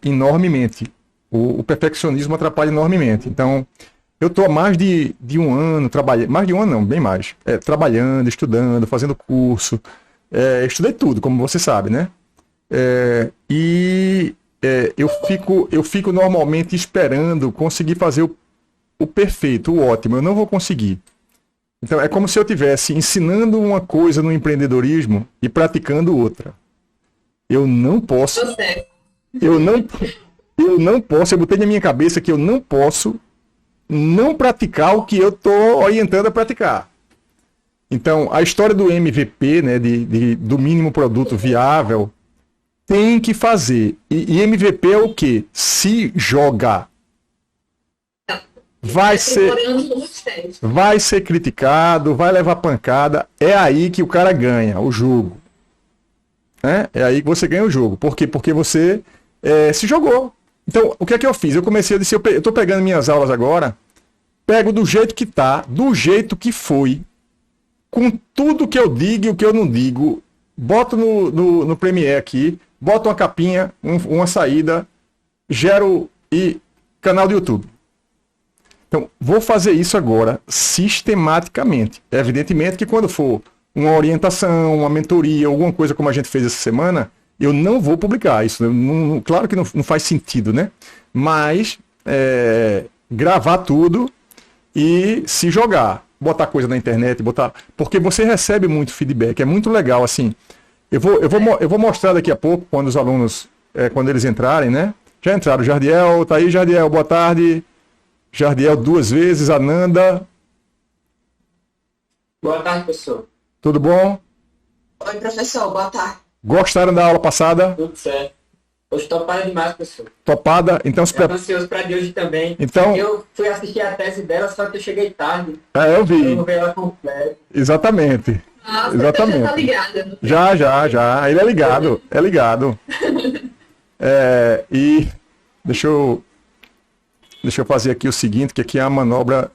enormemente. O perfeccionismo atrapalha enormemente. Então, eu estou há mais de um ano trabalhando, mais de um ano não, bem mais, trabalhando, estudando, fazendo curso, estudei tudo, como você sabe, né? Eu fico normalmente esperando conseguir fazer o perfeito, o ótimo. Eu não vou conseguir. Então, é como se eu estivesse ensinando uma coisa no empreendedorismo e praticando outra. Eu não posso. Eu não, eu não posso. Eu botei na minha cabeça que eu não posso não praticar o que eu estou orientando a praticar. Então, a história do MVP, né, do mínimo produto viável, tem que fazer. E MVP é o quê? Se jogar. Vai ser criticado, vai levar pancada. É aí que o cara ganha o jogo. Né? É aí que você ganha o jogo. Por quê? Porque você se jogou. Então, o que é que eu fiz? Eu comecei a dizer, eu estou pegando minhas aulas agora, pego do jeito que tá, do jeito que foi, com tudo que eu digo e o que eu não digo, boto no Premiere aqui, boto uma capinha, uma saída, gero e canal do YouTube. Então, vou fazer isso agora sistematicamente. Evidentemente que quando for uma orientação, uma mentoria, alguma coisa como a gente fez essa semana, eu não vou publicar isso. Claro que não faz sentido, né? Mas gravar tudo e se jogar. Botar coisa na internet, porque você recebe muito feedback. É muito legal, assim. Eu vou mostrar daqui a pouco, quando os alunos, quando eles entrarem, né? Já entraram. Jardiel, tá aí, Jardiel, boa tarde. Jardiel 2 vezes, Ananda. Boa tarde, professor. Tudo bom? Oi, professor, boa tarde. Gostaram da aula passada? Tudo certo. Hoje topada demais, professor. Topada? Então se prepara. Estou ansioso para de hoje também. Então... Eu fui assistir a tese dela, só que eu cheguei tarde. Eu vi. Eu não vi ela completa. Exatamente. Nossa, exatamente. Você já tá ligado. Já. Ele é ligado. É ligado. E deixa eu fazer aqui o seguinte, que aqui é a manobra.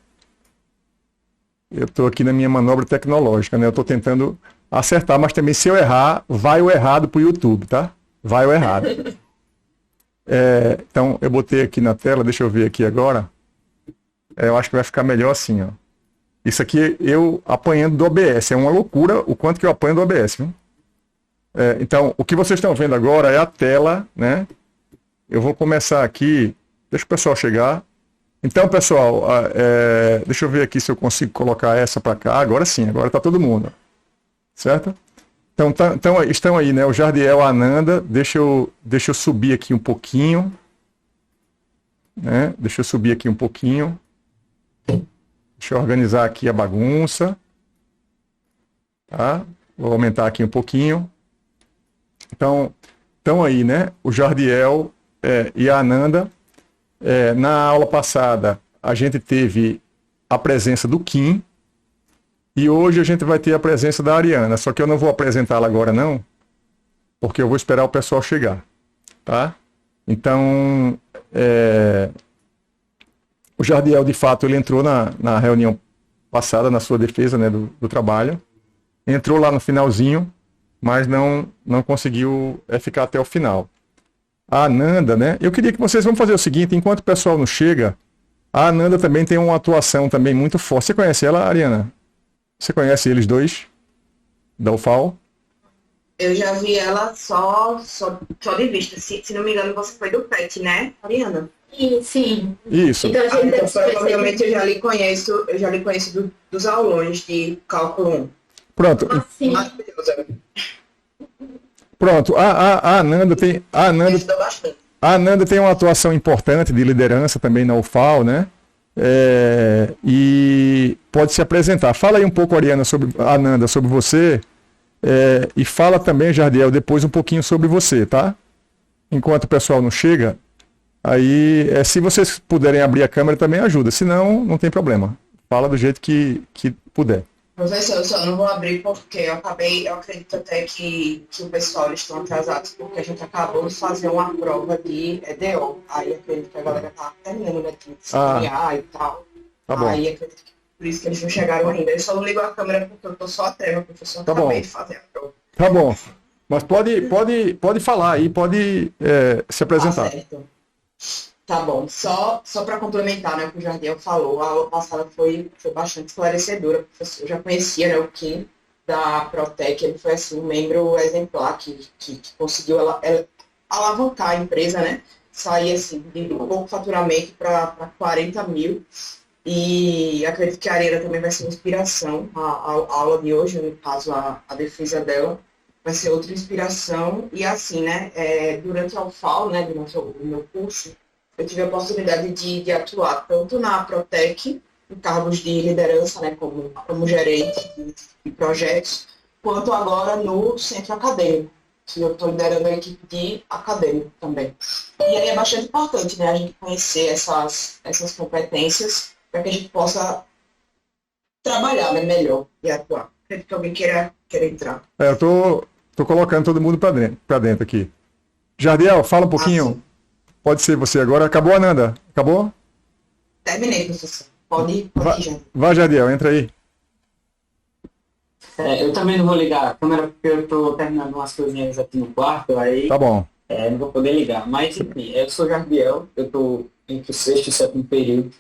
Eu estou aqui na minha manobra tecnológica, né? Eu estou tentando acertar, mas também se eu errar, vai o errado pro YouTube, tá? Vai o errado. Então, eu botei aqui na tela, deixa eu ver aqui agora. Eu acho que vai ficar melhor assim, ó. Isso aqui eu apanhando do OBS. É uma loucura o quanto que eu apanho do OBS, viu? Então, o que vocês estão vendo agora é a tela, né? Eu vou começar aqui. Deixa o pessoal chegar. Então, pessoal, deixa eu ver aqui se eu consigo colocar essa para cá. Agora sim, agora está todo mundo. Certo? Então, estão aí, né? O Jardiel, a Ananda. Deixa eu subir aqui um pouquinho. Né? Deixa eu subir aqui um pouquinho. Deixa eu organizar aqui a bagunça. Tá? Vou aumentar aqui um pouquinho. Então, estão aí, né? O Jardiel e a Ananda. Na aula passada, a gente teve a presença do Kim. E hoje a gente vai ter a presença da Ariana. Só que eu não vou apresentá-la agora, não. Porque eu vou esperar o pessoal chegar. Tá? Então, o Jardiel, de fato, ele entrou na reunião passada, na sua defesa, né, do trabalho. Entrou lá no finalzinho, mas não conseguiu ficar até o final. A Ananda, né? Eu queria que vocês vão fazer o seguinte, enquanto o pessoal não chega, a Ananda também tem uma atuação também muito forte. Você conhece ela, Ariana? Você conhece eles dois? Da UFAL? Eu já vi ela só de vista. Se não me engano, você foi do PET, né, Ariana? Sim. Isso. Então, provavelmente eu já lhe conheço dos aulões de cálculo 1. Pronto. Sim. Pronto. A Ananda tem. A Ananda tem uma atuação importante de liderança também na UFAL, né? E pode se apresentar. Fala aí um pouco, Ariana, Ananda, sobre você. E fala também, Jardiel, depois um pouquinho sobre você, tá? Enquanto o pessoal não chega, aí, se vocês puderem abrir a câmera também ajuda, senão não tem problema. Fala do jeito que puder. Professor, eu só não vou abrir porque eu acredito até que o pessoal eles estão atrasados, porque a gente acabou de fazer uma prova de EDO. Aí acredito que a galera tá terminando, né, de disciplinar e tal. Tá bom. Aí acredito que por isso que eles não chegaram ainda. Eu só não ligo a câmera porque eu tô só a tela, professor. Tá Acabei bom. de fazer a prova. Tá bom. Mas pode falar aí, pode se apresentar. Tá certo. Tá bom. Só para complementar, né, o que o Jardiel falou, a aula passada foi bastante esclarecedora. Eu já conhecia, né, o Kim da Protec, ele foi assim, um membro exemplar que conseguiu alavancar a empresa, né? Sair assim, de pouco faturamento para 40 mil. E acredito que a Ariana também vai ser uma inspiração. A aula de hoje, no caso, a defesa dela, vai ser outra inspiração. E assim, né, durante a UFAL, né, durante o meu curso, eu tive a oportunidade de atuar tanto na Protec, em cargos de liderança, né, como gerente de projetos, quanto agora no centro acadêmico, que eu estou liderando a equipe de acadêmico também. E aí é bastante importante, né, a gente conhecer essas competências para que a gente possa trabalhar, né, melhor e atuar. Acredito que alguém queira entrar. Eu tô colocando todo mundo para dentro aqui. Jardiel, fala um pouquinho. Pode ser você agora. Acabou, Ananda? Acabou? Terminei, professor. Pode ir, Jardiel. Vai, Jardiel, entra aí. Eu também não vou ligar a câmera porque eu tô terminando umas coisinhas aqui no quarto, aí Tá bom. não vou poder ligar. Mas, enfim, eu sou Jardiel, eu tô entre o 6º e 7º período.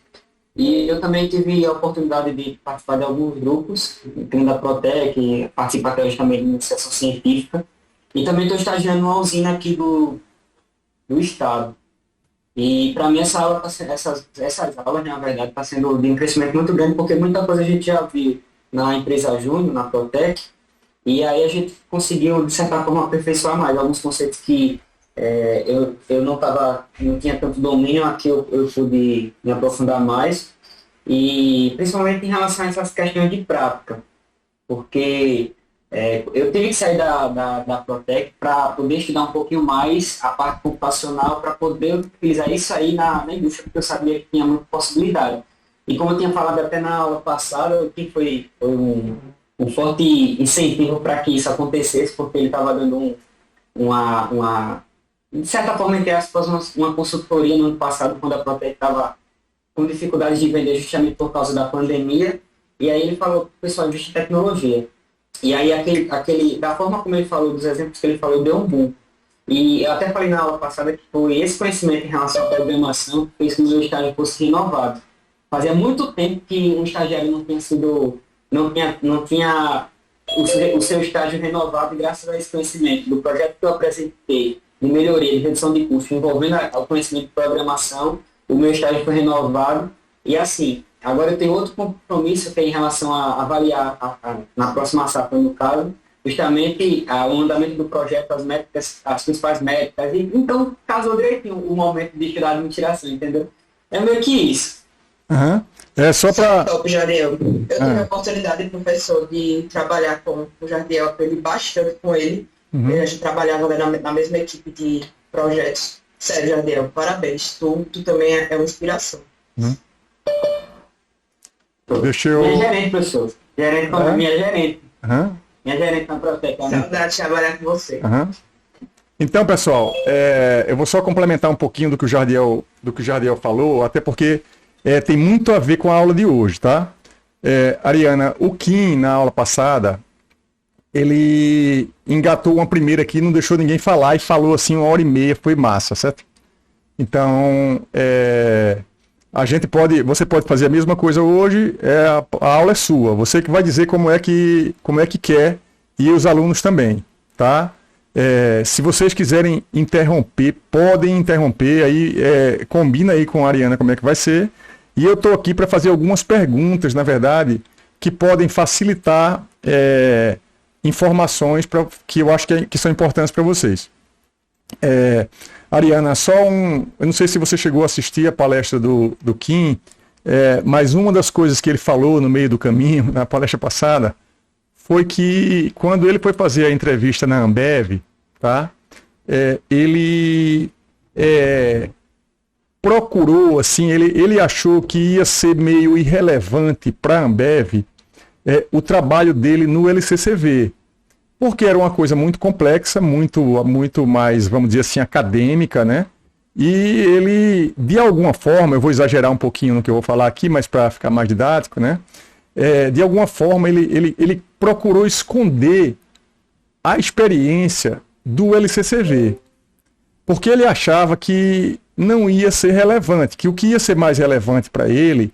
E eu também tive a oportunidade de participar de alguns grupos, incluindo da Protec, participo até hoje também de iniciação científica. E também estou estagiando numa usina aqui do estado. E para mim essas aulas, na verdade, está sendo de um crescimento muito grande, porque muita coisa a gente já viu na empresa Júnior, na Protec, e aí a gente conseguiu, de certa forma, aperfeiçoar mais alguns conceitos que eu não tinha tanto domínio, aqui eu pude me aprofundar mais, e principalmente em relação a essas questões de prática, porque eu tive que sair da Protec para poder estudar um pouquinho mais a parte computacional, para poder utilizar isso aí na indústria, porque eu sabia que tinha muita possibilidade. E como eu tinha falado até na aula passada, o que foi um forte incentivo para que isso acontecesse, porque ele estava dando de certa forma, entre aspas, uma consultoria no ano passado, quando a Protec estava com dificuldades de vender justamente por causa da pandemia, e aí ele falou para o pessoal investir em tecnologia. E aí, da forma como ele falou, dos exemplos que ele falou, deu um boom. E eu até falei na aula passada que foi esse conhecimento em relação à programação que fez com que o meu estágio fosse renovado. Fazia muito tempo que um estagiário não tinha o seu estágio renovado, e graças a esse conhecimento do projeto que eu apresentei, de melhoria, de redução de custo, envolvendo o conhecimento de programação, o meu estágio foi renovado. E assim, agora eu tenho outro compromisso que é em relação a avaliar, na próxima safra, no caso, justamente o andamento do projeto, as métricas, as principais métricas. E, então, casou direitinho o momento de tirar a admiração, entendeu? É meio que isso. Uhum. É só para... Top, Jardiel. Eu tive a oportunidade, professor, de trabalhar com o Jardiel, aprendi bastante com ele. Uhum. A gente trabalhava na mesma equipe de projetos. Sério, Jardiel, parabéns. Tu também é uma inspiração. Uhum. Deixa eu... Minha gerente, professor. Minha gerente. Uhum. Minha gerente na Protec. Saudade de trabalhar com você. Uhum. Então, pessoal, eu vou só complementar um pouquinho do que o Jardiel falou, até porque tem muito a ver com a aula de hoje, tá? Ariana, o Kim, na aula passada, ele engatou uma primeira aqui, não deixou ninguém falar e falou assim 1h30, foi massa, certo? Então, você pode fazer a mesma coisa hoje, a aula é sua, você que vai dizer como é que quer, e os alunos também, tá? Se vocês quiserem interromper, podem interromper, aí combina aí com a Ariana como é que vai ser, e eu estou aqui para fazer algumas perguntas, na verdade, que podem facilitar informações que eu acho que são importantes para vocês. Ariana, eu não sei se você chegou a assistir a palestra do Kim, mas uma das coisas que ele falou no meio do caminho, na palestra passada, foi que quando ele foi fazer a entrevista na Ambev, tá? Ele procurou, assim, ele achou que ia ser meio irrelevante para a Ambev o trabalho dele no LCCV, porque era uma coisa muito complexa, muito mais, vamos dizer assim, acadêmica, né? E ele, de alguma forma, eu vou exagerar um pouquinho no que eu vou falar aqui, mas para ficar mais didático, né? De alguma forma, ele procurou esconder a experiência do LCCV, porque ele achava que não ia ser relevante, que o que ia ser mais relevante para ele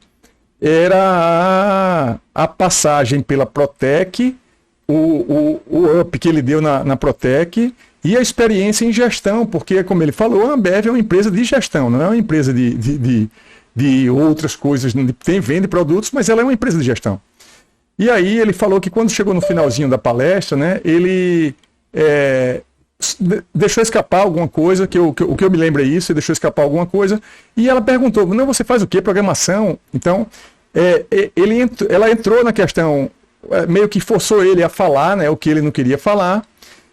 era a passagem pela Protec, o up que ele deu na Protec e a experiência em gestão, porque, como ele falou, a Ambev é uma empresa de gestão, não é uma empresa de outras coisas, vende produtos, mas ela é uma empresa de gestão. E aí ele falou que quando chegou no finalzinho da palestra, né, ele deixou escapar alguma coisa, o que eu me lembro é isso, ele deixou escapar alguma coisa, e ela perguntou, não, você faz o quê? Programação? Então, ela entrou na questão, meio que forçou ele a falar, né, o que ele não queria falar,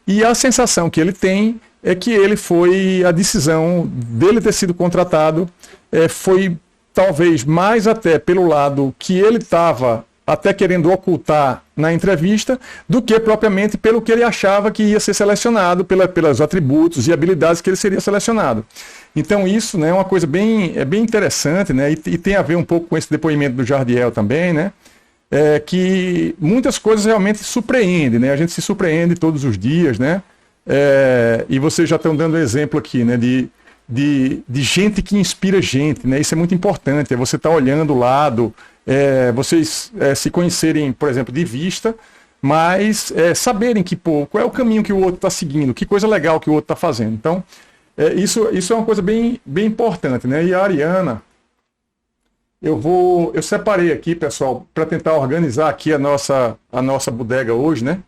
e a sensação que ele tem é que a decisão dele ter sido contratado foi talvez mais até pelo lado que ele estava até querendo ocultar na entrevista, do que propriamente pelo que ele achava que ia ser selecionado, pelos atributos e habilidades que ele seria selecionado. Então isso, né, é uma coisa bem interessante, né, e tem a ver um pouco com esse depoimento do Jardiel também, né, que muitas coisas realmente surpreendem, né, a gente se surpreende todos os dias, né, e vocês já estão dando exemplo aqui, né, de gente que inspira gente, né, isso é muito importante, você estar olhando o lado, vocês se conhecerem, por exemplo, de vista, mas saberem que, qual é o caminho que o outro está seguindo, que coisa legal que o outro está fazendo. Então, isso é uma coisa bem importante, né? E a Ariana, eu separei aqui, pessoal, para tentar organizar aqui a nossa bodega hoje, né?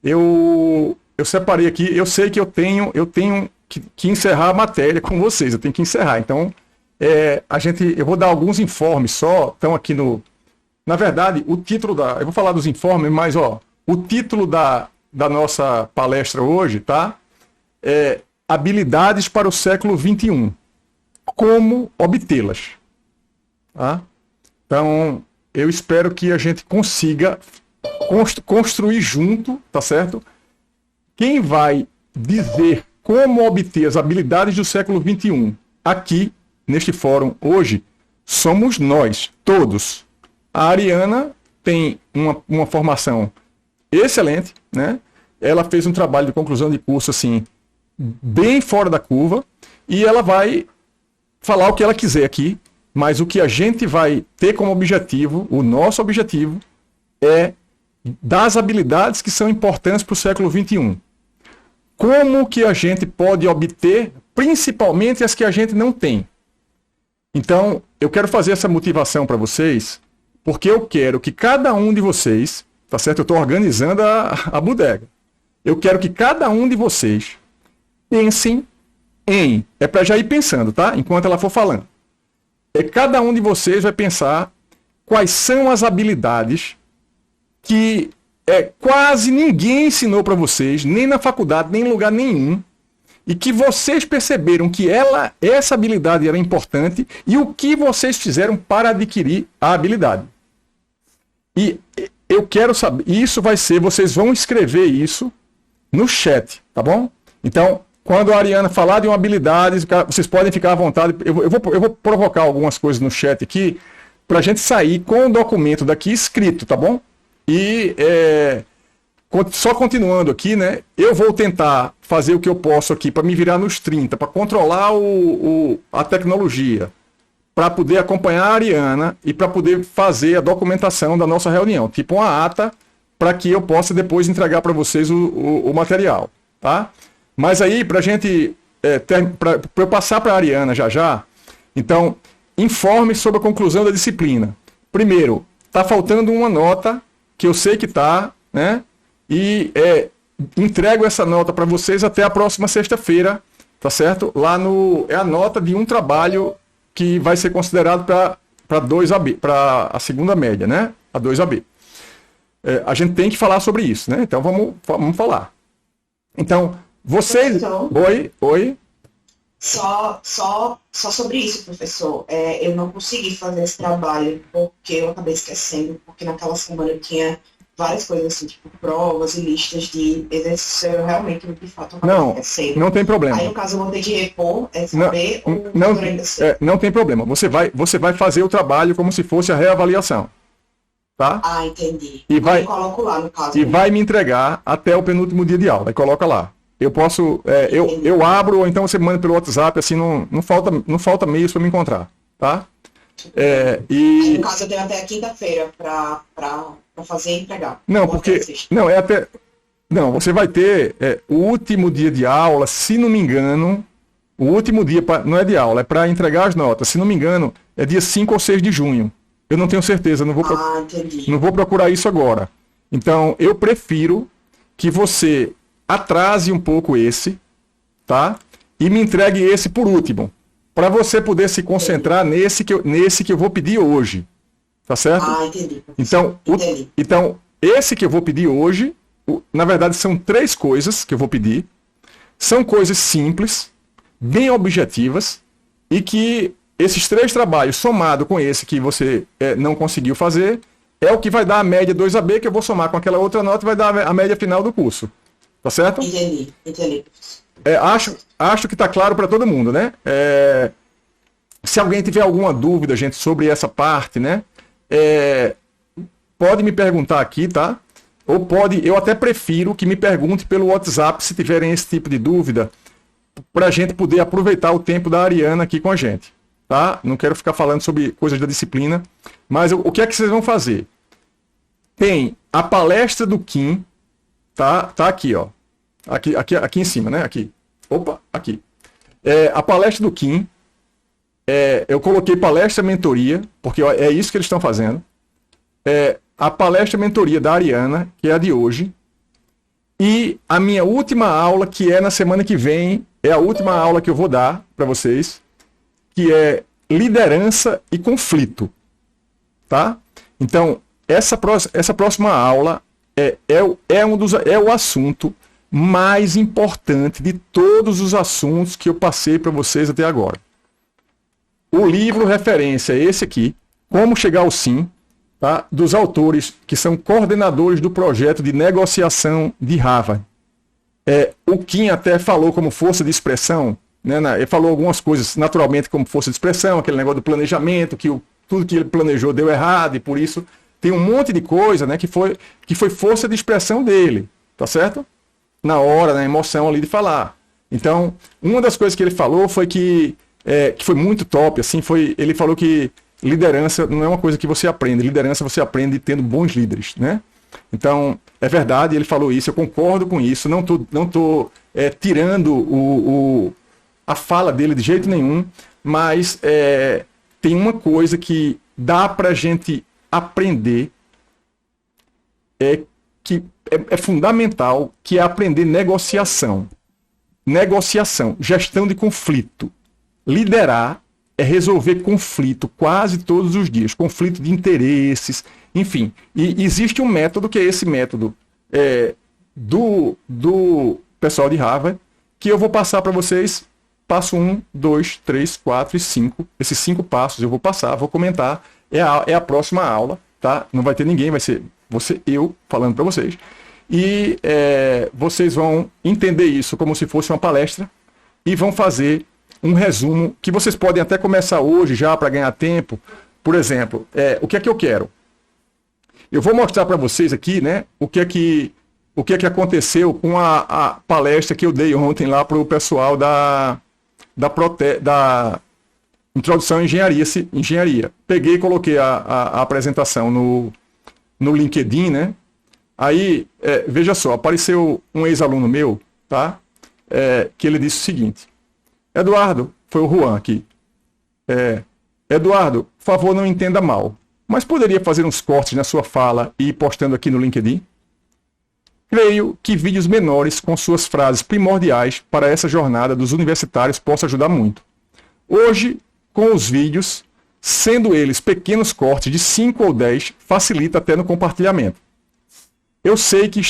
Eu separei aqui, eu sei que eu tenho que encerrar a matéria com vocês, eu tenho que encerrar, então eu vou dar alguns informes só, estão aqui na verdade, o título eu vou falar dos informes, mas o título da nossa palestra hoje, tá? Habilidades para o século XXI. Como obtê-las. Tá? Então, eu espero que a gente consiga construir junto, tá certo? Quem vai dizer como obter as habilidades do século XXI aqui, neste fórum, hoje, somos nós, todos. A Ariana tem uma formação excelente, né? Ela fez um trabalho de conclusão de curso, assim, bem fora da curva, e ela vai falar o que ela quiser aqui, mas o que a gente vai ter como objetivo, o nosso objetivo, é das habilidades que são importantes para o século XXI. Como que a gente pode obter, principalmente as que a gente não tem. Então, eu quero fazer essa motivação para vocês, porque eu quero que cada um de vocês, tá certo? Eu estou organizando a bodega. Eu quero que cada um de vocês pensem para já ir pensando, tá? Enquanto ela for falando. Cada um de vocês vai pensar quais são as habilidades que quase ninguém ensinou para vocês, nem na faculdade, nem em lugar nenhum, e que vocês perceberam que essa habilidade era importante e o que vocês fizeram para adquirir a habilidade. E eu quero saber, isso vai ser, vocês vão escrever isso no chat, tá bom? Então, quando a Ariana falar de uma habilidade, vocês podem ficar à vontade, eu vou provocar algumas coisas no chat aqui, para a gente sair com o documento daqui escrito, tá bom? E só continuando aqui, né? Eu vou tentar fazer o que eu posso aqui para me virar nos 30, para controlar a tecnologia, para poder acompanhar a Ariana e para poder fazer a documentação da nossa reunião, tipo uma ata, para que eu possa depois entregar para vocês o material, tá? Mas aí, para a gente, para eu passar para a Ariana já, então, informe sobre a conclusão da disciplina. Primeiro, está faltando uma nota, que eu sei que está, né? E entrego essa nota para vocês até a próxima sexta-feira, tá certo? Lá é a nota de um trabalho que vai ser considerado para 2AB, para a segunda média, né? A 2AB. A gente tem que falar sobre isso, né? Então vamos falar. Então, vocês... Oi? Só sobre isso, professor. Eu não consegui fazer esse trabalho porque eu acabei esquecendo, porque naquela semana eu tinha várias coisas assim, tipo provas e listas de exercício, eu realmente, de fato, acabei esquecendo. Não tem problema. Aí, no caso, eu vou ter de repor, saber não tem problema. Você vai fazer o trabalho como se fosse a reavaliação. tá? Ah, entendi. E vai, eu coloco lá, no caso. e vai me entregar até o penúltimo dia de aula. E coloca lá. Eu posso, eu abro, ou então você manda pelo WhatsApp, assim, não falta meios para me encontrar, tá? No caso, eu tenho até quinta-feira para fazer e entregar. Não, porque... Não, é até... Não, você vai ter o último dia de aula, se não me engano, o último dia, não é de aula, é para entregar as notas, se não me engano, é dia 5 ou 6 de junho. Eu não tenho certeza, não vou procurar isso agora. Então, eu prefiro que você atrase um pouco esse, tá? E me entregue esse por último, para você poder se concentrar nesse que eu vou pedir hoje. Tá certo? Ah, entendi. Então, esse que eu vou pedir hoje, na verdade, são 3 coisas que eu vou pedir. São coisas simples, bem objetivas, e que esses 3 trabalhos, somado com esse que você não conseguiu fazer, é o que vai dar a média 2AB, que eu vou somar com aquela outra nota e vai dar a média final do curso. Tá certo? Entendi. Acho que está claro para todo mundo, né? Se alguém tiver alguma dúvida, gente, sobre essa parte, né? Pode me perguntar aqui, tá? Ou eu até prefiro que me pergunte pelo WhatsApp se tiverem esse tipo de dúvida, para a gente poder aproveitar o tempo da Ariana aqui com a gente, tá? Não quero ficar falando sobre coisas da disciplina, mas o que é que vocês vão fazer? Tem a palestra do Kim, tá aqui, ó. Aqui em cima, né? Aqui. Opa, aqui. A palestra do Kim, eu coloquei palestra mentoria, porque é isso que eles estão fazendo. A palestra mentoria da Ariana, que é a de hoje, e a minha última aula, que é na semana que vem, é a última aula que eu vou dar para vocês, que é liderança e conflito, tá? Então, essa próxima aula é o assunto mais importante de todos os assuntos que eu passei para vocês até agora. O livro referência é esse aqui, Como Chegar ao Sim, tá? Dos autores que são coordenadores do projeto de negociação de Harvard. O Kim até falou como força de expressão, né? Ele falou algumas coisas naturalmente como força de expressão, aquele negócio do planejamento, que tudo que ele planejou deu errado, e por isso tem um monte de coisa, né, que foi força de expressão dele, tá certo? Na hora, na emoção ali de falar. Então, uma das coisas que ele falou foi que foi muito top, assim, ele falou que liderança não é uma coisa que você aprende, liderança você aprende tendo bons líderes, né? Então, é verdade, ele falou isso, eu concordo com isso, não tô tirando a fala dele de jeito nenhum, mas tem uma coisa que dá pra gente aprender, que é fundamental, que é aprender negociação. Negociação, gestão de conflito. Liderar é resolver conflito quase todos os dias, conflito de interesses, enfim. E existe um método, que é esse método do pessoal de Harvard, que eu vou passar para vocês, passo 1, 2, 3, 4 e 5. Esses 5 passos eu vou passar, vou comentar, é a próxima aula, tá? Não vai ter ninguém, vai ser eu falando para vocês. E vocês vão entender isso como se fosse uma palestra e vão fazer um resumo, que vocês podem até começar hoje já para ganhar tempo. Por exemplo, o que é que eu quero? Eu vou mostrar para vocês aqui, né, o que é que aconteceu com a palestra que eu dei ontem lá para o pessoal da Introdução à Engenharia. Peguei e coloquei a apresentação no LinkedIn, né? Aí, veja só, apareceu um ex-aluno meu, tá? Que ele disse o seguinte: Eduardo, foi o Juan aqui. Eduardo, por favor, não entenda mal, mas poderia fazer uns cortes na sua fala e ir postando aqui no LinkedIn? Creio que vídeos menores com suas frases primordiais para essa jornada dos universitários possa ajudar muito. Hoje, com os vídeos, sendo eles pequenos cortes de 5 ou 10, facilita até no compartilhamento. Eu sei que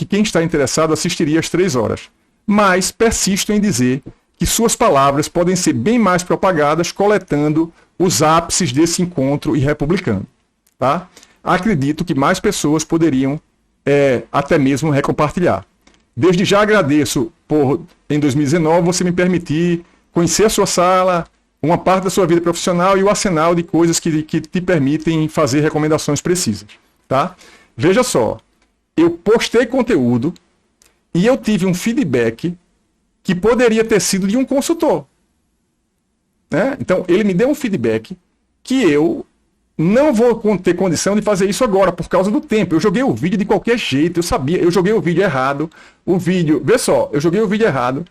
quem está interessado assistiria às 3 horas, mas persisto em dizer que suas palavras podem ser bem mais propagadas coletando os ápices desse encontro e republicando. Tá? Acredito que mais pessoas poderiam até mesmo recompartilhar. Desde já agradeço por, em 2019, você me permitir conhecer a sua sala, uma parte da sua vida profissional e o arsenal de coisas que te permitem fazer recomendações precisas, tá? Veja só, eu postei conteúdo e eu tive um feedback que poderia ter sido de um consultor, né? Então, ele me deu um feedback que eu não vou ter condição de fazer isso agora, por causa do tempo. Eu joguei o vídeo de qualquer jeito, eu sabia, eu joguei o vídeo errado, vê só, eu joguei o vídeo errado,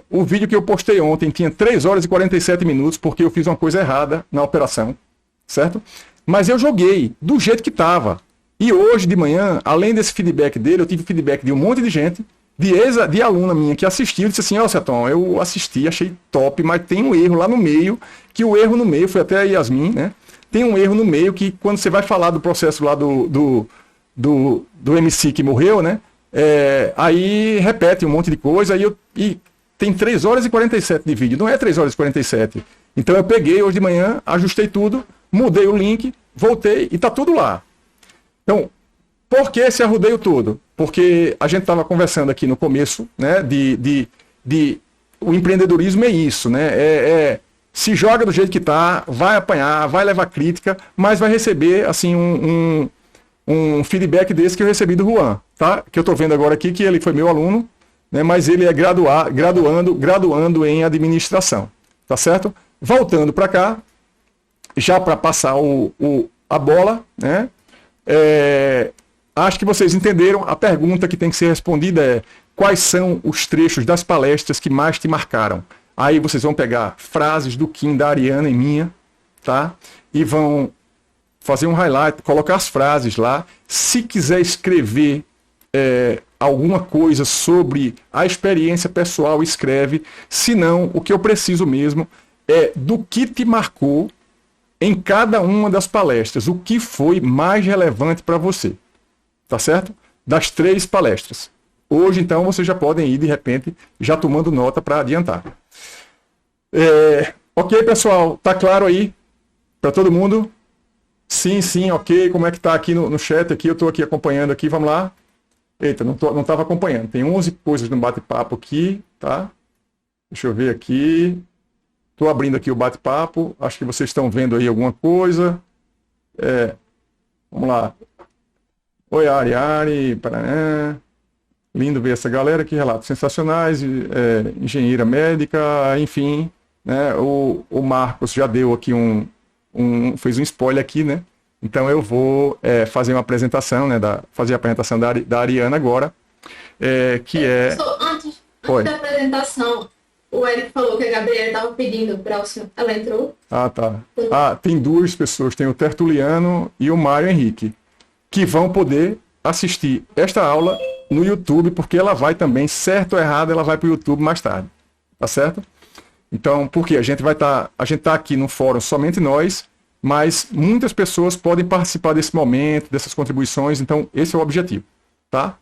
o vídeo que eu postei ontem tinha 3 horas e 47 minutos, porque eu fiz uma coisa errada na operação, certo? Mas eu joguei do jeito que estava. E hoje de manhã, além desse feedback dele, eu tive feedback de um monte de gente, de aluna minha que assistiu, disse assim, ó, Seton, eu assisti, achei top, mas tem um erro lá no meio, que o erro no meio, foi até a Yasmin, né? Tem um erro no meio que quando você vai falar do processo lá do MC que morreu, né? Aí repete um monte de coisa e tem 3 horas e 47 de vídeo, não é 3 horas e 47. Então eu peguei hoje de manhã, ajustei tudo, mudei o link, voltei e tá tudo lá. Então, por que esse arrudeio todo? Porque a gente estava conversando aqui no começo, né? O empreendedorismo é isso, né? Se joga do jeito que tá, vai apanhar, vai levar crítica, mas vai receber assim um feedback desse que eu recebi do Juan, tá? Que eu tô vendo agora aqui, que ele foi meu aluno, né? Mas ele é graduando em administração, tá certo? Voltando para cá, já para passar a bola, né? Acho que vocês entenderam. A pergunta que tem que ser respondida é: quais são os trechos das palestras que mais te marcaram? Aí vocês vão pegar frases do Kim, da Ariana e minha, tá? E vão fazer um highlight, colocar as frases lá. Se quiser escrever alguma coisa sobre a experiência pessoal, escreve. Se não, o que eu preciso mesmo é do que te marcou em cada uma das palestras. O que foi mais relevante para você, tá certo? Das 3 palestras. Hoje, então, vocês já podem ir, de repente, já tomando nota para adiantar. Ok, pessoal? Tá claro aí para todo mundo? Sim, ok. Como é que tá aqui no chat? Aqui, eu estou aqui acompanhando aqui. Vamos lá. Eita, não estava acompanhando. Tem 11 coisas no bate-papo aqui, tá? Deixa eu ver aqui. Estou abrindo aqui o bate-papo. Acho que vocês estão vendo aí alguma coisa. Vamos lá. Oi, Ari, Paraná. Lindo ver essa galera, que relatos sensacionais, engenheira médica, enfim, né? O Marcos já deu aqui fez um spoiler aqui, né? Então eu vou fazer uma apresentação, né? Fazer a apresentação da Ariana agora, que é... Antes da apresentação, o Eric falou que a Gabriela estava pedindo para o senhor. Ela entrou? Ah, tá. Tem 2 pessoas, tem o Tertuliano e o Mário Henrique, que vão poder assistir esta aula no YouTube, porque ela vai também, certo ou errado, ela vai para o YouTube mais tarde, tá certo? Então, porque a gente tá aqui no fórum somente nós, mas muitas pessoas podem participar desse momento, dessas contribuições, então esse é o objetivo, tá?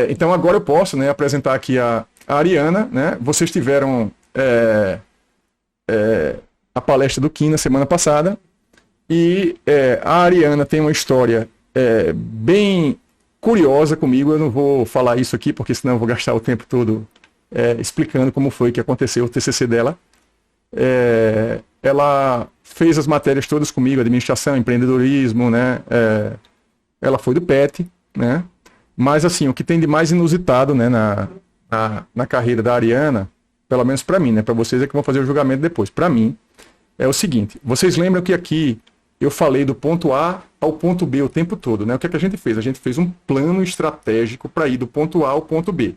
Então agora eu posso, né, apresentar aqui a Ariana, né? Vocês tiveram a palestra do Kim na semana passada, e a Ariana tem uma história bem curiosa comigo. Eu não vou falar isso aqui, porque senão eu vou gastar o tempo todo explicando como foi que aconteceu o TCC dela. Ela fez as matérias todas comigo, administração, empreendedorismo, né? Ela foi do PET, né? Mas assim, o que tem de mais inusitado, né, na carreira da Ariana, pelo menos para mim, né? Para vocês é que vão fazer o julgamento depois. Para mim, é o seguinte: vocês lembram que aqui eu falei do ponto A ao ponto B o tempo todo, né? O que é que a gente fez? A gente fez um plano estratégico para ir do ponto A ao ponto B.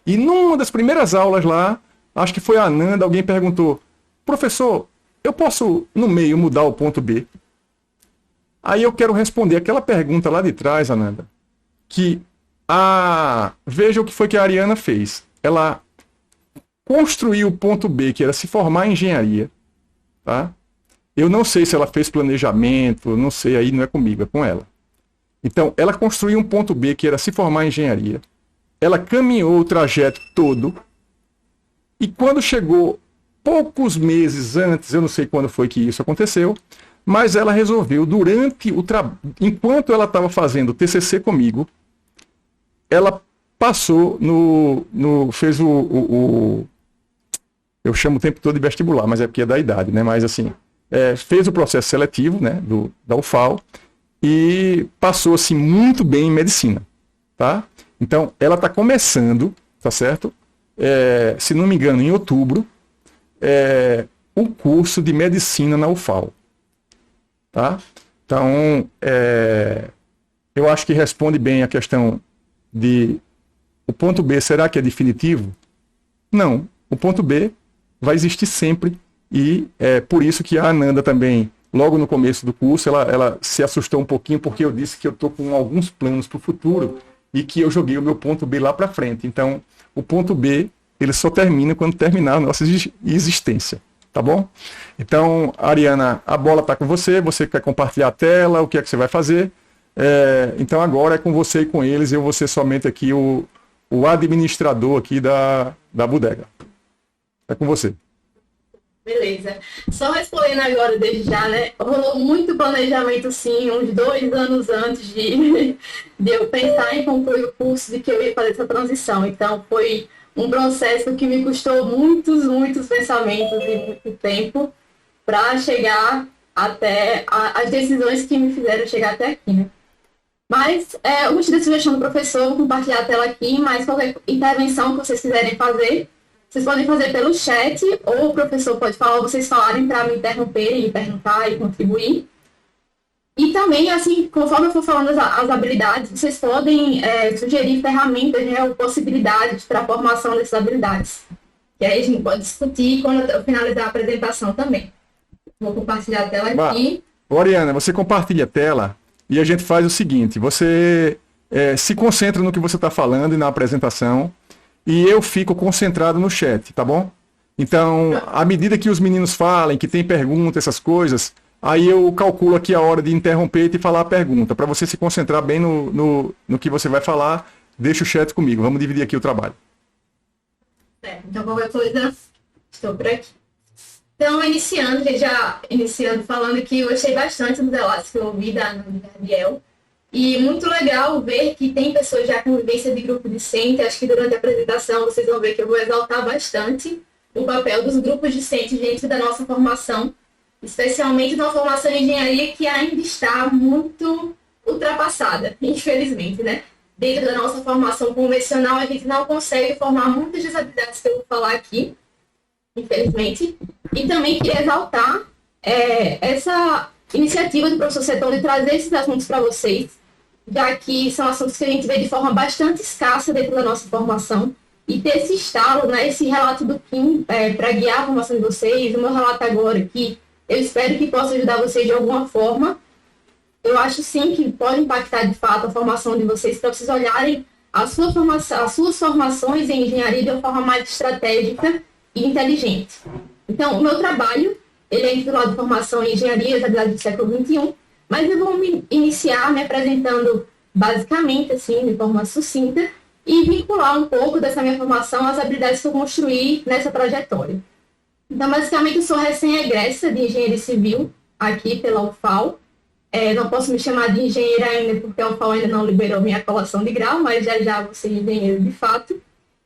E numa das primeiras aulas lá, acho que foi a Ananda, alguém perguntou: professor, eu posso no meio mudar o ponto B? Aí eu quero responder aquela pergunta lá de trás, Ananda, que veja o que foi que a Ariana fez. Ela construiu o ponto B, que era se formar em engenharia, tá? Eu não sei se ela fez planejamento, não sei, aí não é comigo, é com ela. Então, ela construiu um ponto B, que era se formar em engenharia. Ela caminhou o trajeto todo. E quando chegou poucos meses antes, eu não sei quando foi que isso aconteceu, mas ela resolveu, enquanto ela estava fazendo o TCC comigo, ela passou fez Eu chamo o tempo todo de vestibular, mas é porque é da idade, né? Mas assim, fez o processo seletivo, né, da UFAL e passou assim muito bem em medicina, tá? Então, ela está começando, tá certo? Se não me engano, em outubro, o curso de medicina na UFAL, tá? Então, eu acho que responde bem a questão de o ponto B, será que é definitivo? Não, o ponto B vai existir sempre e é por isso que a Ananda também, logo no começo do curso, ela se assustou um pouquinho porque eu disse que eu estou com alguns planos para o futuro e que eu joguei o meu ponto B lá para frente. Então, o ponto B, ele só termina quando terminar a nossa existência, tá bom? Então, Ariana, a bola está com você, você quer compartilhar a tela, o que é que você vai fazer? Então, agora é com você e com eles, eu vou ser somente aqui o administrador aqui da bodega. É com você. Beleza. Só respondendo agora desde já, né? Rolou muito planejamento, sim, uns 2 anos antes de eu pensar em concluir o curso, de que eu ia fazer essa transição. Então, foi um processo que me custou muitos pensamentos e muito tempo para chegar até as decisões que me fizeram chegar até aqui, né? Mas eu gostei da sugestão do professor, vou compartilhar a tela aqui, mas qualquer intervenção que vocês quiserem fazer, vocês podem fazer pelo chat, ou o professor pode falar, ou vocês falarem para me interromperem, me perguntar e contribuir. E também, assim, conforme eu for falando as habilidades, vocês podem sugerir ferramentas, né, ou possibilidades para a formação dessas habilidades. E aí a gente pode discutir quando eu finalizar a apresentação também. Vou compartilhar a tela aqui. Oriana, você compartilha a tela e a gente faz o seguinte, você se concentra no que você está falando e na apresentação, e eu fico concentrado no chat, tá bom? Então, à medida que os meninos falem, que tem pergunta, essas coisas, aí eu calculo aqui a hora de interromper e falar a pergunta. Para você se concentrar bem no que você vai falar, deixa o chat comigo. Vamos dividir aqui o trabalho. Então, qualquer coisa, estou por aqui. Então, iniciando falando que eu gostei bastante dos relatos que eu ouvi da Gabriel. E muito legal ver que tem pessoas já com vivência de grupo discente. Acho que durante a apresentação vocês vão ver que eu vou exaltar bastante o papel dos grupos discentes dentro da nossa formação, especialmente na formação em engenharia, que ainda está muito ultrapassada, infelizmente, né? Dentro da nossa formação convencional, a gente não consegue formar muitas das habilidades que eu vou falar aqui, infelizmente. E também queria exaltar essa iniciativa do professor Seton de trazer esses assuntos para vocês, já que são assuntos que a gente vê de forma bastante escassa dentro da nossa formação, e ter esse estalo, né, esse relato do Kim para guiar a formação de vocês, o meu relato agora aqui, eu espero que possa ajudar vocês de alguma forma. Eu acho sim que pode impactar de fato a formação de vocês, para vocês olharem a sua formação, as suas formações em engenharia de uma forma mais estratégica e inteligente. Então, o meu trabalho, ele é intitulado de Formação em Engenharia, habilidades do século XXI, mas eu vou iniciar me apresentando basicamente, assim, de forma sucinta, e vincular um pouco dessa minha formação às habilidades que eu construí nessa trajetória. Então, basicamente, eu sou recém-egressa de Engenharia Civil, aqui pela UFAL. Não posso me chamar de engenheira ainda, porque a UFAL ainda não liberou minha colação de grau, mas já vou ser engenheiro de fato.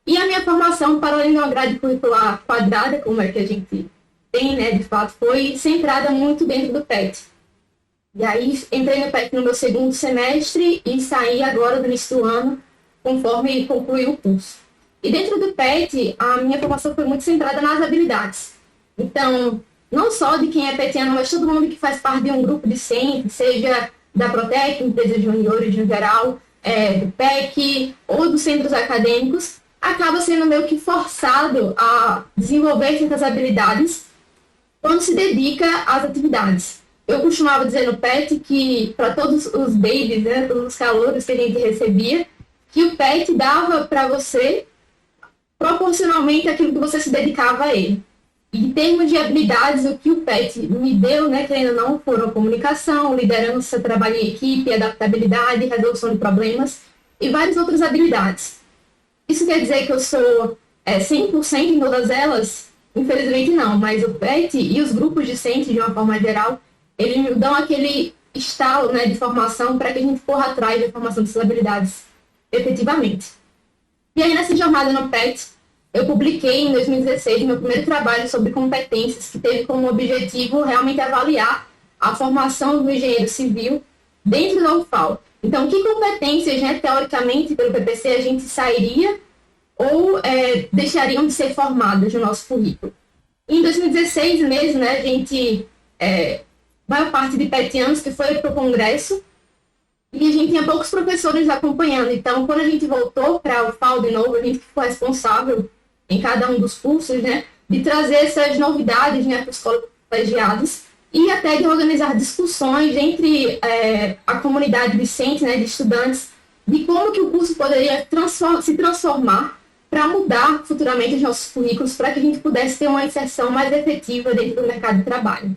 E a minha formação, para além de uma grade curricular quadrada, como é que a gente tem, né, de fato, foi centrada muito dentro do PET. E aí, entrei no PET no meu segundo semestre e saí agora do início do ano, conforme concluí o curso. E dentro do PET, a minha formação foi muito centrada nas habilidades. Então, não só de quem é petiano, mas todo mundo que faz parte de um grupo discente, seja da Protec, empresa de juniores no geral, do PEC ou dos centros acadêmicos, acaba sendo meio que forçado a desenvolver certas habilidades quando se dedica às atividades. Eu costumava dizer no PET que, para todos os babies, né, todos os calouros que a gente recebia, que o PET dava para você proporcionalmente aquilo que você se dedicava a ele. E em termos de habilidades, o que o PET me deu, né, que ainda não foram comunicação, liderança, trabalho em equipe, adaptabilidade, resolução de problemas e várias outras habilidades. Isso quer dizer que eu sou 100% em todas elas? Infelizmente não, mas o PET e os grupos discentes, de uma forma geral, eles me dão aquele estalo, né, de formação para que a gente corra atrás da formação dessas habilidades efetivamente. E aí, nessa jornada no PET, eu publiquei em 2016 meu primeiro trabalho sobre competências, que teve como objetivo realmente avaliar a formação do engenheiro civil dentro da UFAL. Então, que competências, né, teoricamente, pelo PPC, a gente sairia ou deixariam de ser formadas no nosso currículo? Em 2016 mesmo, né, a gente, maior parte de petianos que foi para o congresso, e a gente tinha poucos professores acompanhando. Então, quando a gente voltou para o UFAL de novo, a gente ficou responsável em cada um dos cursos, né, de trazer essas novidades, né, para os colegiados e até de organizar discussões entre a comunidade discente, né, de estudantes, de como que o curso poderia se transformar para mudar futuramente os nossos currículos, para que a gente pudesse ter uma inserção mais efetiva dentro do mercado de trabalho.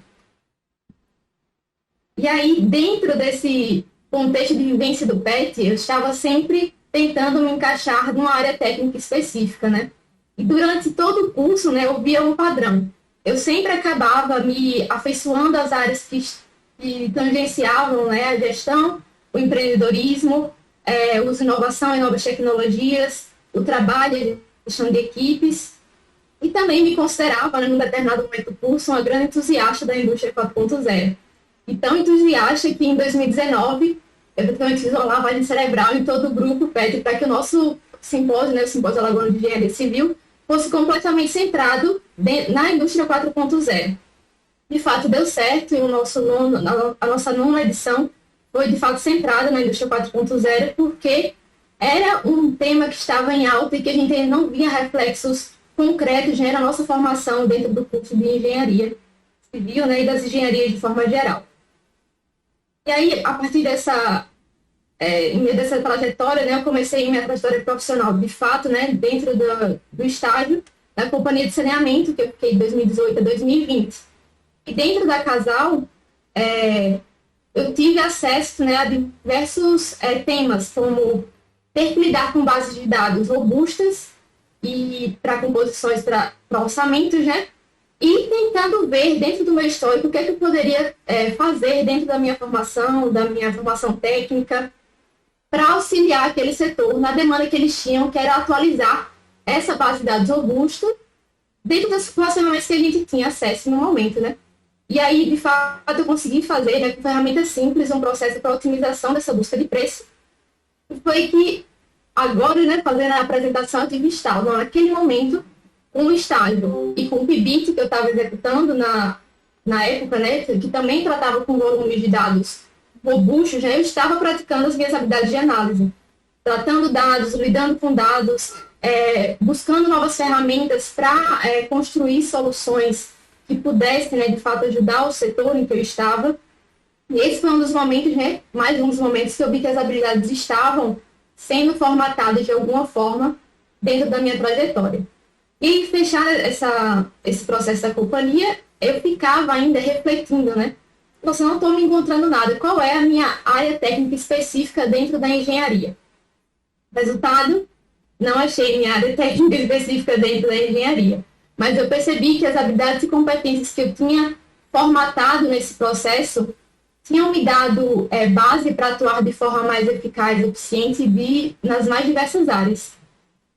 E aí, dentro desse contexto de vivência do PET, eu estava sempre tentando me encaixar numa área técnica específica, né? E durante todo o curso, né, eu via um padrão. Eu sempre acabava me afeiçoando às áreas que tangenciavam, né, a gestão, o empreendedorismo, o uso de inovação e novas tecnologias, o trabalho, a gestão de equipes. E também me considerava, né, num determinado momento do curso, uma grande entusiasta da indústria 4.0. E tão entusiasta que em 2019 eu praticamente fiz uma lavagem cerebral em todo o grupo PET para que o nosso simpósio, né, o Simpósio Alagoano de Engenharia Civil, fosse completamente centrado na indústria 4.0. De fato, deu certo e a nossa nona edição foi, de fato, centrada na indústria 4.0 porque era um tema que estava em alta e que a gente ainda não via reflexos concretos, né, na nossa formação dentro do curso de Engenharia Civil, né, e das engenharias de forma geral. E aí, a partir em meio dessa trajetória, né, eu comecei minha trajetória profissional, de fato, né, dentro do estágio da companhia de saneamento, que eu fiquei de 2018 a 2020. E dentro da Casal, eu tive acesso, né, a diversos temas, como ter que lidar com bases de dados robustas e para composições para orçamentos, né, e tentando ver dentro do meu histórico o que é que eu poderia fazer dentro da minha formação técnica, para auxiliar aquele setor na demanda que eles tinham, que era atualizar essa base de dados robusta dentro das ferramentas que a gente tinha acesso no momento, né? E aí, de fato, eu consegui fazer, né, com ferramentas simples, um processo para otimização dessa busca de preço. E foi que, agora, né, fazendo a apresentação, eu tive estalo, naquele momento, com o estágio e com o PIBIT que eu estava executando na época, né, que também tratava com volumes de dados robustos, né, eu estava praticando as minhas habilidades de análise, tratando dados, lidando com dados, buscando novas ferramentas para construir soluções que pudessem, né, de fato, ajudar o setor em que eu estava. E esse foi um dos momentos, né, mais um dos momentos que eu vi que as habilidades estavam sendo formatadas de alguma forma dentro da minha trajetória. E fechar esse processo da companhia, eu ficava ainda refletindo, né? Nossa, eu não estou me encontrando nada. Qual é a minha área técnica específica dentro da engenharia? Resultado, não achei minha área técnica específica dentro da engenharia. Mas eu percebi que as habilidades e competências que eu tinha formatado nesse processo tinham me dado base para atuar de forma mais eficaz e eficiente nas mais diversas áreas.